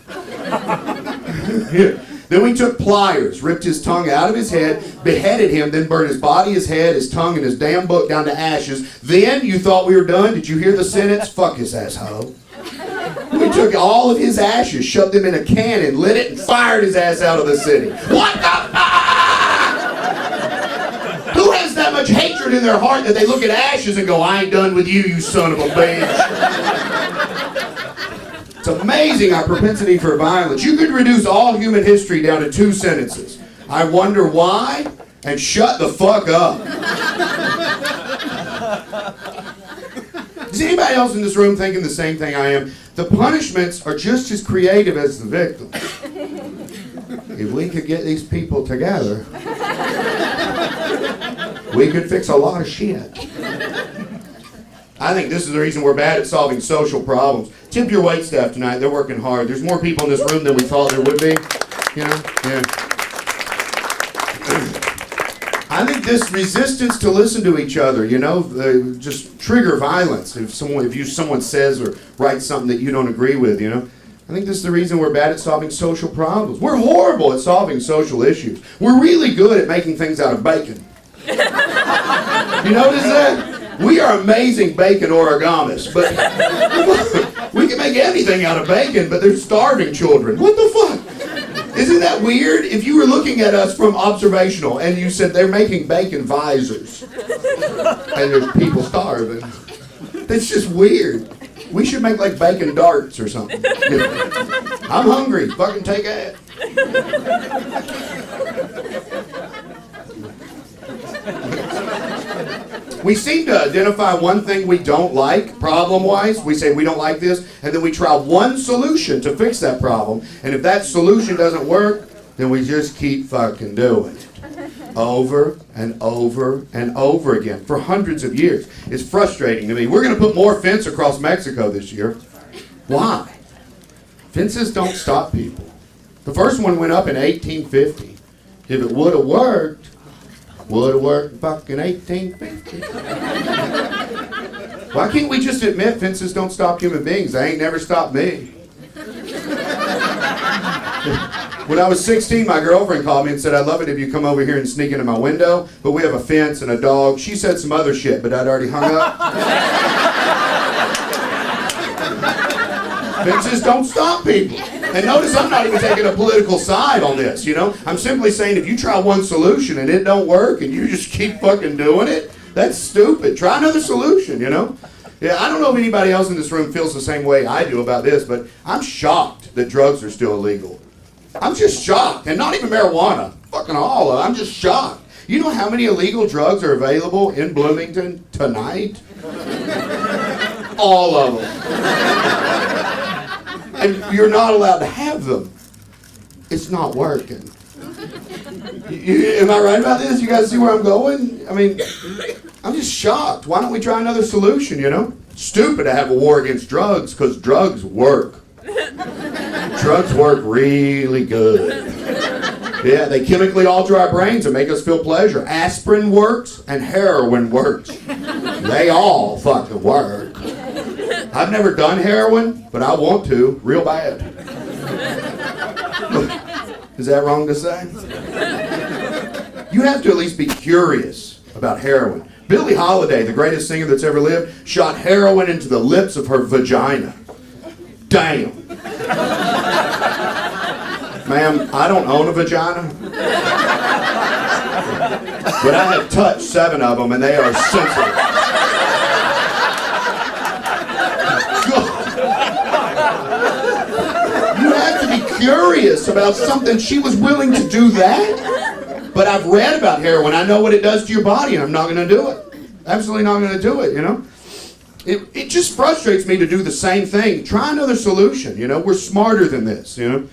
Yeah. Then we took pliers, ripped his tongue out of his head, beheaded him, then burned his body, his head, his tongue, and his damn book down to ashes. Then you thought we were done? Did you hear the sentence? Fuck his asshole. We took all of his ashes, shoved them in a cannon, lit it, and fired his ass out of the city. What the Who has that much hatred in their heart that they look at ashes and go, I ain't done with you, you son of a bitch? It's amazing our propensity for violence. You could reduce all human history down to 2 sentences. I wonder why, and shut the fuck up. Is anybody else in this room thinking the same thing I am? The punishments are just as creative as the victims. If we could get these people together, we could fix a lot of shit. I think this is the reason we're bad at solving social problems. Tip your wait staff tonight. They're working hard. There's more people in this room than we thought there would be. You know? Yeah. I think this resistance to listen to each other, you know, just trigger violence. If someone says or writes something that you don't agree with, you know. I think this is the reason we're bad at solving social problems. We're horrible at solving social issues. We're really good at making things out of bacon. You notice that? We are amazing bacon origamists, but we can make anything out of bacon, but they're starving children. What the fuck? Isn't that weird? If you were looking at us from observational and you said they're making bacon visors and there's people starving, that's just weird. We should make like bacon darts or something. I'm hungry. Fucking take it. We seem to identify one thing we don't like, problem-wise. We say we don't like this, and then we try one solution to fix that problem. And if that solution doesn't work, then we just keep fucking doing it. Over and over and over again for hundreds of years. It's frustrating to me. We're going to put more fence across Mexico this year. Why? Fences don't stop people. The first one went up in 1850. If it would have worked in fucking 1850. Why can't we just admit fences don't stop human beings? They ain't never stopped me. When I was 16, my girlfriend called me and said, I'd love it if you come over here and sneak into my window, but we have a fence and a dog. She said some other shit, but I'd already hung up. Fences don't stop people. And notice I'm not even taking a political side on this, you know? I'm simply saying if you try one solution and it don't work and you just keep fucking doing it, that's stupid. Try another solution, you know? Yeah, I don't know if anybody else in this room feels the same way I do about this, but I'm shocked that drugs are still illegal. I'm just shocked. And not even marijuana. Fucking all of it. I'm just shocked. You know how many illegal drugs are available in Bloomington tonight? All of them. And you're not allowed to have them. It's not working. Am I right about this? You guys see where I'm going? I mean, I'm just shocked. Why don't we try another solution, you know? Stupid to have a war against drugs, because drugs work. Drugs work really good. Yeah, they chemically alter our brains and make us feel pleasure. Aspirin works and heroin works. They all fucking work. I've never done heroin, but I want to, real bad. Is that wrong to say? You have to at least be curious about heroin. Billie Holiday, the greatest singer that's ever lived, shot heroin into the lips of her vagina. Damn. Ma'am, I don't own a vagina. But I have touched 7 of them and they are sensitive. You have to be curious about something. She was willing to do that. But I've read about heroin. I know what it does to your body and I'm not going to do it. Absolutely not going to do it, you know. It just frustrates me to do the same thing. Try another solution, you know. We're smarter than this, you know.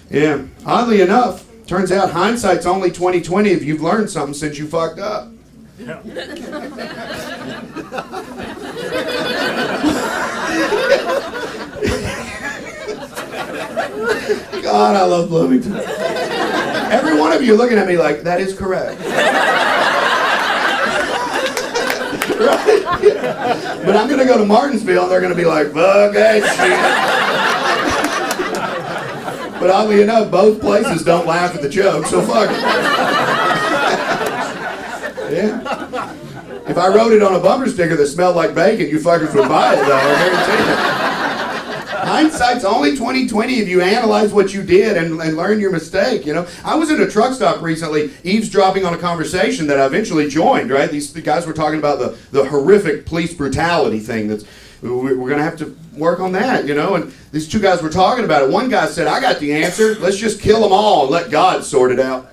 Yeah. Oddly enough, turns out hindsight's only 20/20 if you've learned something since you fucked up. God, I love Bloomington. Every one of you looking at me like, that is correct. Right? Yeah. But I'm going to go to Martinsville and they're going to be like, fuck that shit. But oddly enough, both places don't laugh at the joke, so fuck it. Yeah. If I wrote it on a bumper sticker that smelled like bacon, you fuckers would buy it, though. I guarantee you. Hindsight's only 20/20 if you analyze what you did and learn your mistake, you know. I was in a truck stop recently, eavesdropping on a conversation that I eventually joined, right? The guys were talking about the horrific police brutality thing that's, we're going to have to work on that, you know. And these 2 guys were talking about it. One guy said, I got the answer. Let's just kill them all and let God sort it out.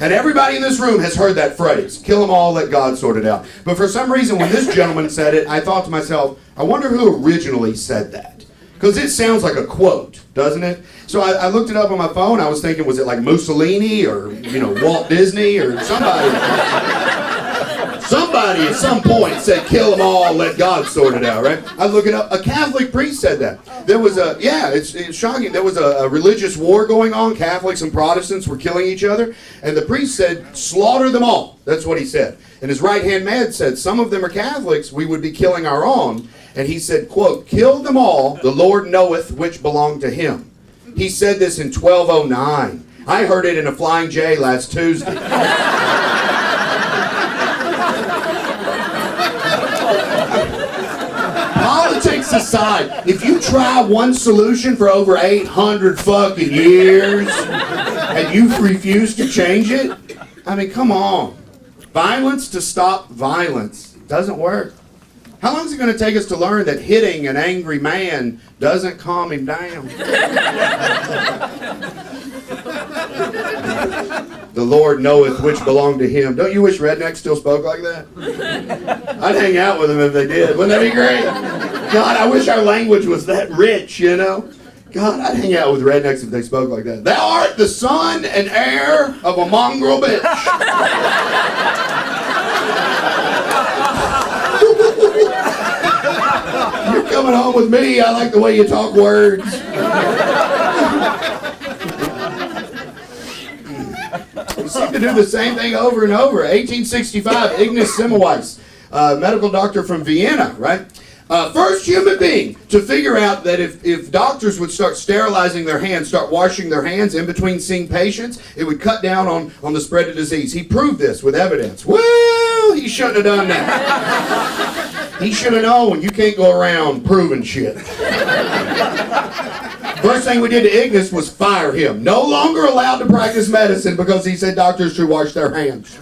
And everybody in this room has heard that phrase, kill them all, let God sort it out. But for some reason, when this gentleman said it, I thought to myself, I wonder who originally said that. Because it sounds like a quote, doesn't it? So I looked it up on my phone. I was thinking, was it like Mussolini or, you know, Walt Disney or somebody? Somebody at some point said, kill them all, let God sort it out, right? I look it up. A Catholic priest said that. There was a, yeah, it's shocking. There was a religious war going on. Catholics and Protestants were killing each other. And the priest said, slaughter them all. That's what he said. And his right-hand man said, some of them are Catholics. We would be killing our own. And he said, quote, kill them all, the Lord knoweth which belong to him. He said this in 1209. I heard it in a Flying J last Tuesday. Politics aside, if you try one solution for over 800 fucking years and you refuse to change it, I mean, come on. Violence to stop violence doesn't work. How long is it going to take us to learn that hitting an angry man doesn't calm him down? The Lord knoweth which belong to him. Don't you wish rednecks still spoke like that? I'd hang out with them if they did. Wouldn't that be great? God, I wish our language was that rich, you know? God, I'd hang out with rednecks if they spoke like that. Thou art the son and heir of a mongrel bitch. You're coming home with me. I like the way you talk words. You seem to do the same thing over and over. 1865, Ignaz Semmelweis, medical doctor from Vienna, right? First human being to figure out that if doctors would start sterilizing their hands, start washing their hands in between seeing patients, it would cut down on the spread of disease. He proved this with evidence. Well, he shouldn't have done that. He should have known you can't go around proving shit. First thing we did to Ignaz was fire him. No longer allowed to practice medicine because he said doctors should wash their hands.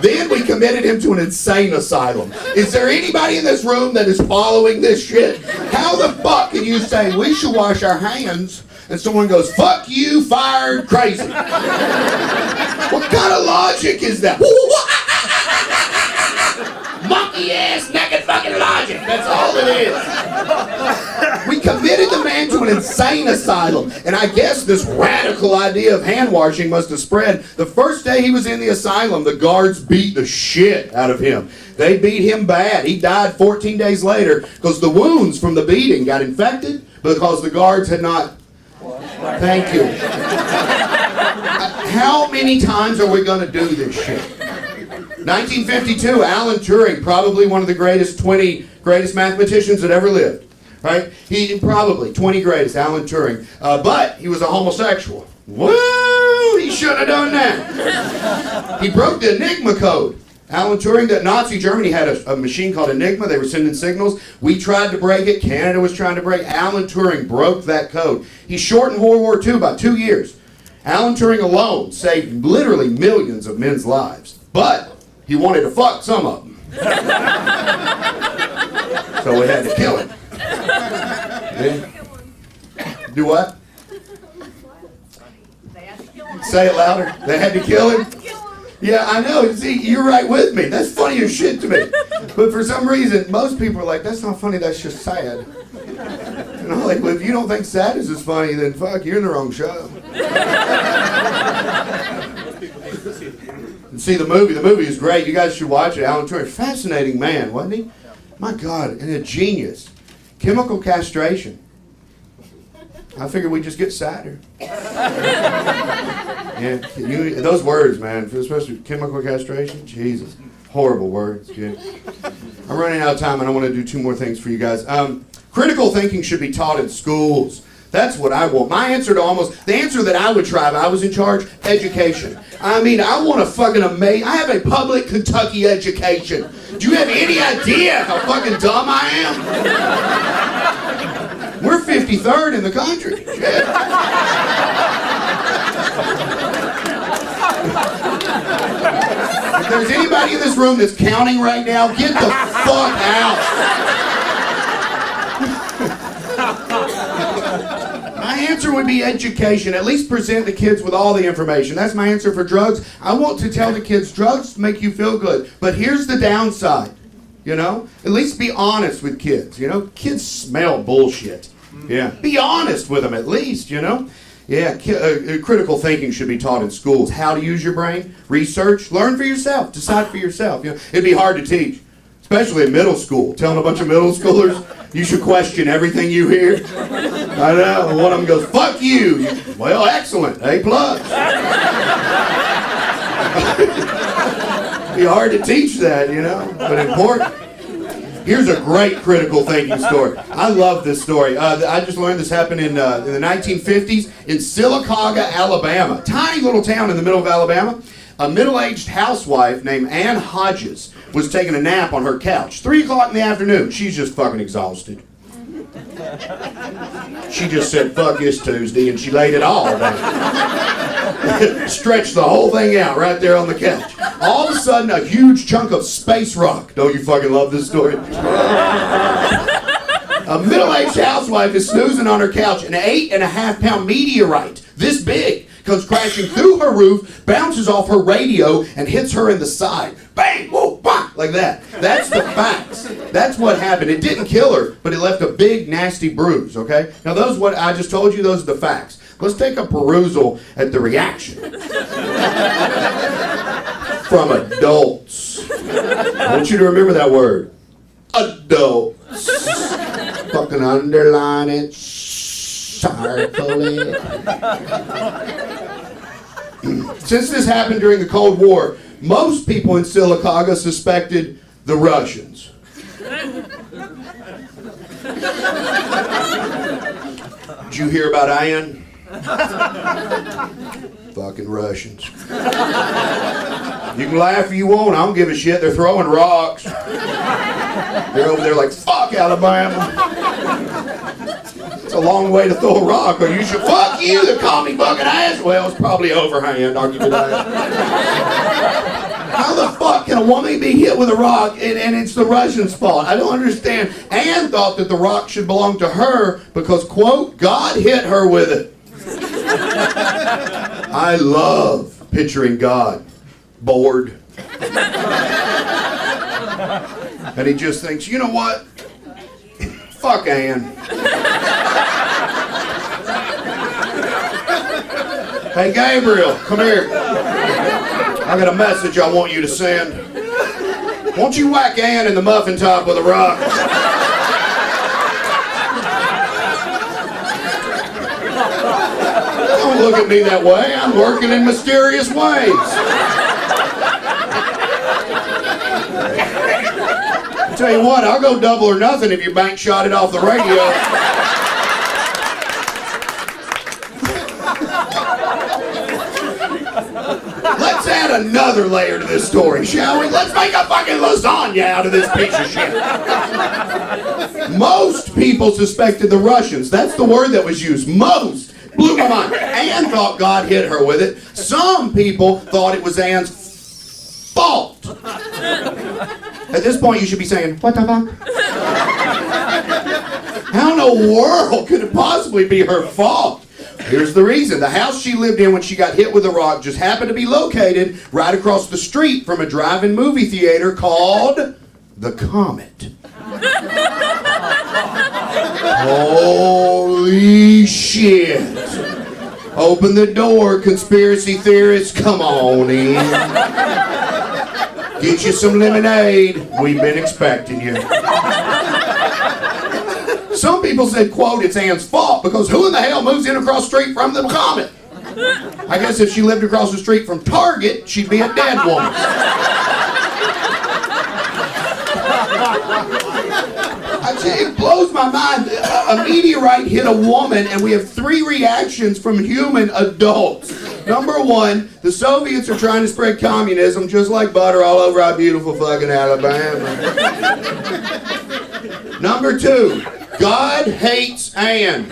Then we committed him to an insane asylum. Is there anybody in this room that is following this shit? How the fuck can you say we should wash our hands and someone goes, fuck you, fired, crazy? What kind of logic is that? Monkey ass, naked fucking logic. That's all it is. We committed the man to an insane asylum. And I guess this radical idea of hand washing must have spread. The first day he was in the asylum, the guards beat the shit out of him. They beat him bad. He died 14 days later because the wounds from the beating got infected because the guards had not... Thank you. How many times are we going to do this shit? 1952, Alan Turing, probably one of the 20 greatest mathematicians that ever lived. Right? He probably 20 greatest, Alan Turing. But he was a homosexual. Woo! He shouldn't have done that. He broke the Enigma code. Alan Turing, that Nazi Germany had a machine called Enigma. They were sending signals. We tried to break it. Canada was trying to break. Alan Turing broke that code. He shortened World War II by 2 years. Alan Turing alone saved literally millions of men's lives. But he wanted to fuck some of them. So we had to kill him. Yeah. Do what? Say it louder. They had to kill him? Yeah, I know. See, you're right with me. That's funny as shit to me. But for some reason, most people are like, that's not funny, that's just sad. And I'm like, well, if you don't think sad is as funny, then fuck, you're in the wrong show. And see the movie. The movie is great. You guys should watch it. Alan Turing, fascinating man, wasn't he? My God, and a genius. Chemical castration. I figured we'd just get sadder. Yeah, those words, man, especially chemical castration, Jesus, horrible words. Yeah. I'm running out of time, and I want to do 2 more things for you guys. Critical thinking should be taught in schools. That's what I want. My answer to the answer that I would try if I was in charge, education. I mean, I want a fucking I have a public Kentucky education. Do you have any idea how fucking dumb I am? We're 53rd in the country. Shit. If there's anybody in this room that's counting right now, get the fuck out. My answer would be education. At least present the kids with all the information. That's my answer for drugs. I want to tell the kids drugs make you feel good. But here's the downside. You know? At least be honest with kids. You know? Kids smell bullshit. Yeah. Be honest with them at least, you know? Yeah, critical thinking should be taught in schools. How to use your brain, research, learn for yourself, decide for yourself. You know, it'd be hard to teach, especially in middle school. Telling a bunch of middle schoolers you should question everything you hear. I know. One of them goes, "Fuck you." Well, excellent. A+. It'd be hard to teach that, you know, but important. Here's a great critical thinking story. I love this story. I just learned this happened in the 1950s in Sylacauga, Alabama. Tiny little town in the middle of Alabama. A middle-aged housewife named Ann Hodges was taking a nap on her couch. 3 o'clock in the afternoon. She's just fucking exhausted. She just said, fuck this Tuesday, and she laid it all down. Stretched the whole thing out right there on the couch. All of a sudden, a huge chunk of space rock. Don't you fucking love this story? A middle-aged housewife is snoozing on her couch. An 8.5-pound meteorite, this big, comes crashing through her roof, bounces off her radio, and hits her in the side. Bang! Whoa! Bang! Like that. That's the facts. That's what happened. It didn't kill her, but it left a big, nasty bruise, okay? Now, those what I just told you, those are the facts. Let's take a perusal at the reaction from adults. I want you to remember that word. Adults. Fucking underline it. Circle it. Since this happened during the Cold War, most people in Sylacauga suspected the Russians. Did you hear about Ann? Fucking Russians. You can laugh if you want. I don't give a shit. They're throwing rocks. They're over there like, fuck Alabama. It's a long way to throw a rock, or you should fuck you, the commie bucket ass. Well, it's probably overhand, I'll give you that. How the fuck can a woman be hit with a rock and it's the Russians' fault? I don't understand. Anne thought that the rock should belong to her because, quote, God hit her with it. I love picturing God bored. And he just thinks, you know what? Fuck Ann. Hey, Gabriel, come here. I got a message I want you to send. Won't you whack Ann in the muffin top with a rock? Don't look at me that way. I'm working in mysterious ways. I'll tell you what, I'll go double or nothing if your bank shot it off the radio. Let's add another layer to this story, shall we? Let's make a fucking lasagna out of this piece of shit. Most people suspected the Russians. That's the word that was used. Most. Blew my mind. Ann thought God hit her with it. Some people thought it was Ann's fault. At this point, you should be saying, what the fuck? How in the world could it possibly be her fault? Here's the reason. The house she lived in when she got hit with a rock just happened to be located right across the street from a drive-in movie theater called The Comet. Holy shit. Open the door, conspiracy theorists. Come on in. Get you some lemonade. We've been expecting you. Some people said, quote, it's Ann's fault because who in the hell moves in across the street from the Comet? I guess if she lived across the street from Target, she'd be a dead woman. It blows my mind. A meteorite hit a woman, and we have 3 reactions from human adults. Number 1, the Soviets are trying to spread communism just like butter all over our beautiful fucking Alabama. Number 2, God hates Ann.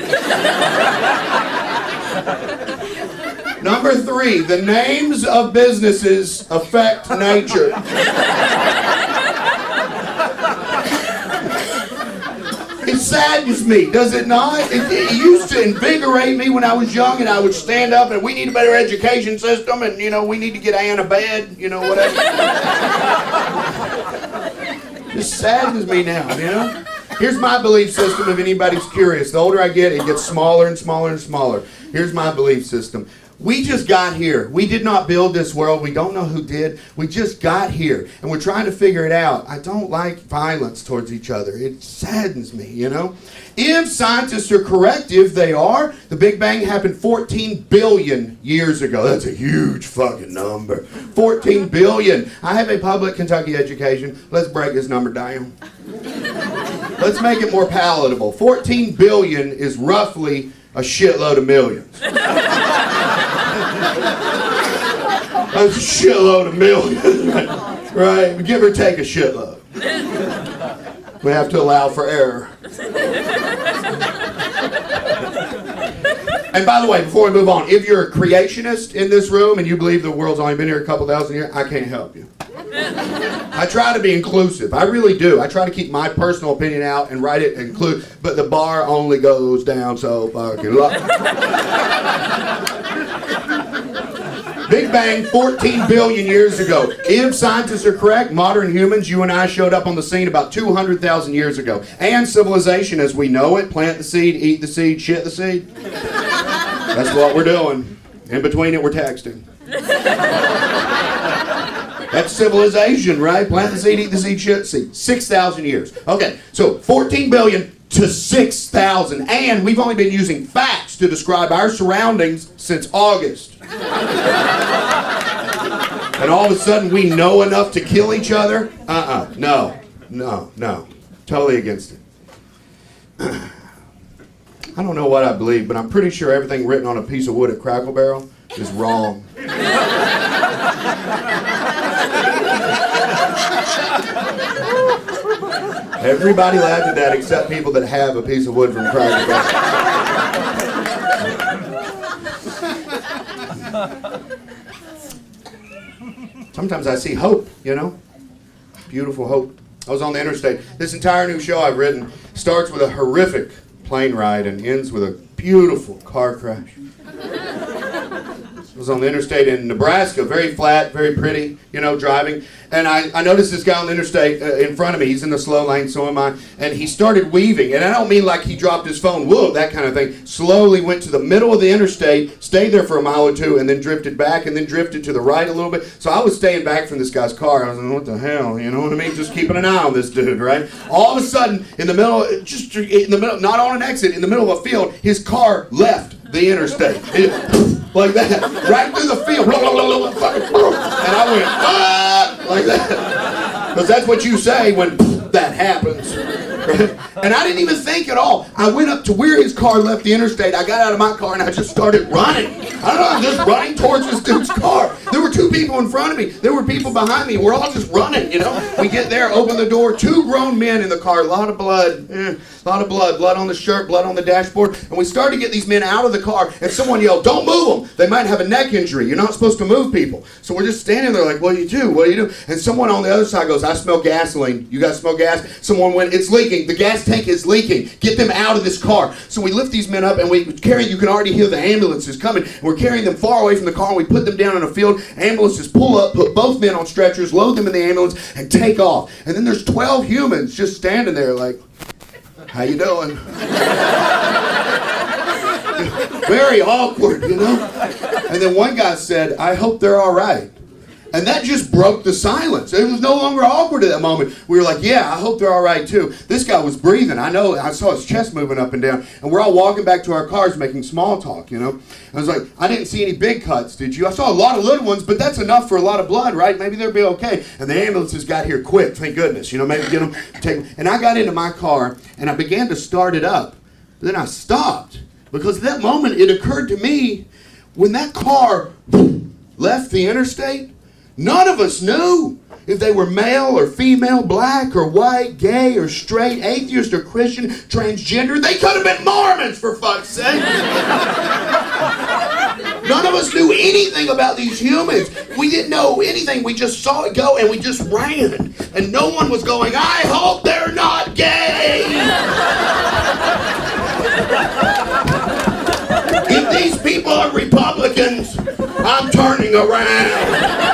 Number 3, the names of businesses affect nature. It saddens me, does it not? It used to invigorate me when I was young, and I would stand up and we need a better education system, and you know, we need to get Ann a bed, you know, whatever. Just saddens me now, you know? Here's my belief system if anybody's curious. The older I get, it gets smaller and smaller and smaller. Here's my belief system. We just got here. We did not build this world. We don't know who did. We just got here, and we're trying to figure it out. I don't like violence towards each other. It saddens me, you know? If scientists are correct, if they are, the Big Bang happened 14 billion years ago. That's a huge fucking number. 14 billion. I have a public Kentucky education. Let's break this number down. Let's make it more palatable. 14 billion is roughly a shitload of millions. That's a shitload of millions, right? Give or take a shitload. We have to allow for error. And by the way, before we move on, if you're a creationist in this room and you believe the world's only been here a couple thousand years, I can't help you. I try to be inclusive. I really do. I try to keep my personal opinion out and write it include, but the bar only goes down so fucking low. Big Bang 14 billion years ago. If scientists are correct, modern humans, you and I, showed up on the scene about 200,000 years ago. And civilization as we know it, plant the seed, eat the seed, shit the seed. That's what we're doing. In between it, we're texting. That's civilization, right? Plant the seed, eat the seed, shit the seed. 6,000 years. Okay, so 14 billion to 6,000. And we've only been using facts to describe our surroundings since August. And all of a sudden we know enough to kill each other? No. Totally against it. I don't know what I believe, but I'm pretty sure everything written on a piece of wood at Crackle Barrel is wrong. Everybody laughed at that except people that have a piece of wood from Crackle Barrel. Sometimes I see hope, you know? Beautiful hope. I was on the interstate. This entire new show I've written starts with a horrific plane ride and ends with a beautiful car crash. I was on the interstate in Nebraska, very flat, very pretty, you know, driving. And I noticed this guy on the interstate in front of me. He's in the slow lane, so am I. And he started weaving. And I don't mean like he dropped his phone, whoa, that kind of thing. Slowly went to the middle of the interstate, stayed there for a mile or two, and then drifted back, and then drifted to the right a little bit. So I was staying back from this guy's car. I was like, what the hell, you know what I mean? Just keeping an eye on this dude, right? All of a sudden, in the middle, not on an exit, in the middle of a field, his car left the interstate. Like that, right through the field. And I went, like that. Because that's what you say when that happens. Right? And I didn't even think at all. I went up to where his car left the interstate. I got out of my car and I just started running. I don't know, I'm just running towards this dude's car. There were two people in front of me. There were people behind me. We're all just running, you know. We get there, open the door, two grown men in the car, a lot of blood. A lot of blood on the shirt, blood on the dashboard. And we started to get these men out of the car, and someone yelled, don't move them. They might have a neck injury. You're not supposed to move people. So we're just standing there like, what do you do? What do you do? And someone on the other side goes, I smell gasoline. You guys smell gas? Someone went, it's leaking. The gas tank is leaking. Get them out of this car. So we lift these men up, and we carry, you can already hear the ambulances coming. And we're carrying them far away from the car, and we put them down in a field. Ambulances pull up, put both men on stretchers, load them in the ambulance, and take off. And then there's 12 humans just standing there like, how you doing? Very awkward, you know? And then one guy said, I hope they're all right. And that just broke the silence. It was no longer awkward at that moment. We were like, yeah, I hope they're all right too. This guy was breathing. I know, I saw his chest moving up and down. And we're all walking back to our cars making small talk, you know. I was like, I didn't see any big cuts, did you? I saw a lot of little ones, but that's enough for a lot of blood, right? Maybe they'll be okay. And the ambulances got here quick, thank goodness. You know, maybe get them, take them. And I got into my car and I began to start it up. But then I stopped because at that moment it occurred to me, when that car left the interstate, none of us knew if they were male or female, black or white, gay or straight, atheist or Christian, transgender. They could have been Mormons, for fuck's sake. None of us knew anything about these humans. We didn't know anything. We just saw it go and we just ran. And no one was going, I hope they're not gay. If these people are Republicans, I'm turning around.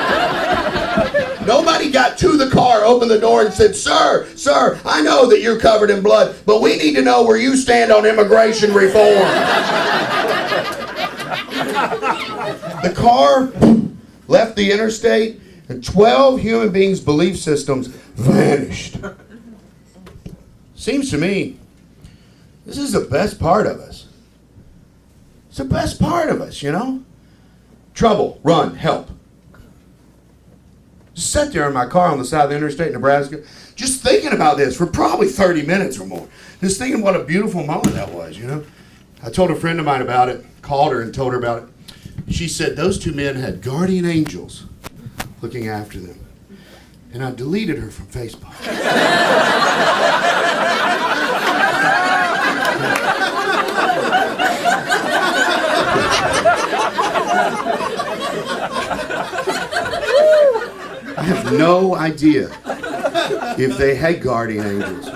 Nobody got to the car, opened the door, and said, Sir, I know that you're covered in blood, but we need to know where you stand on immigration reform. The car left the interstate, and 12 human beings' belief systems vanished. Seems to me, this is the best part of us. It's the best part of us, you know? Trouble, run, help. Just sat there in my car on the side of the interstate in Nebraska, just thinking about this for probably 30 minutes or more. Just thinking what a beautiful moment that was, you know? I told a friend of mine about it, called her and told her about it. She said those two men had guardian angels looking after them. And I deleted her from Facebook. I have no idea if they had guardian angels.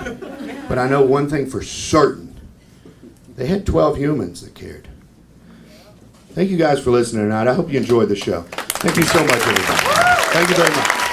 But I know one thing for certain. They had 12 humans that cared. Thank you guys for listening tonight. I hope you enjoyed the show. Thank you so much, everybody. Thank you very much.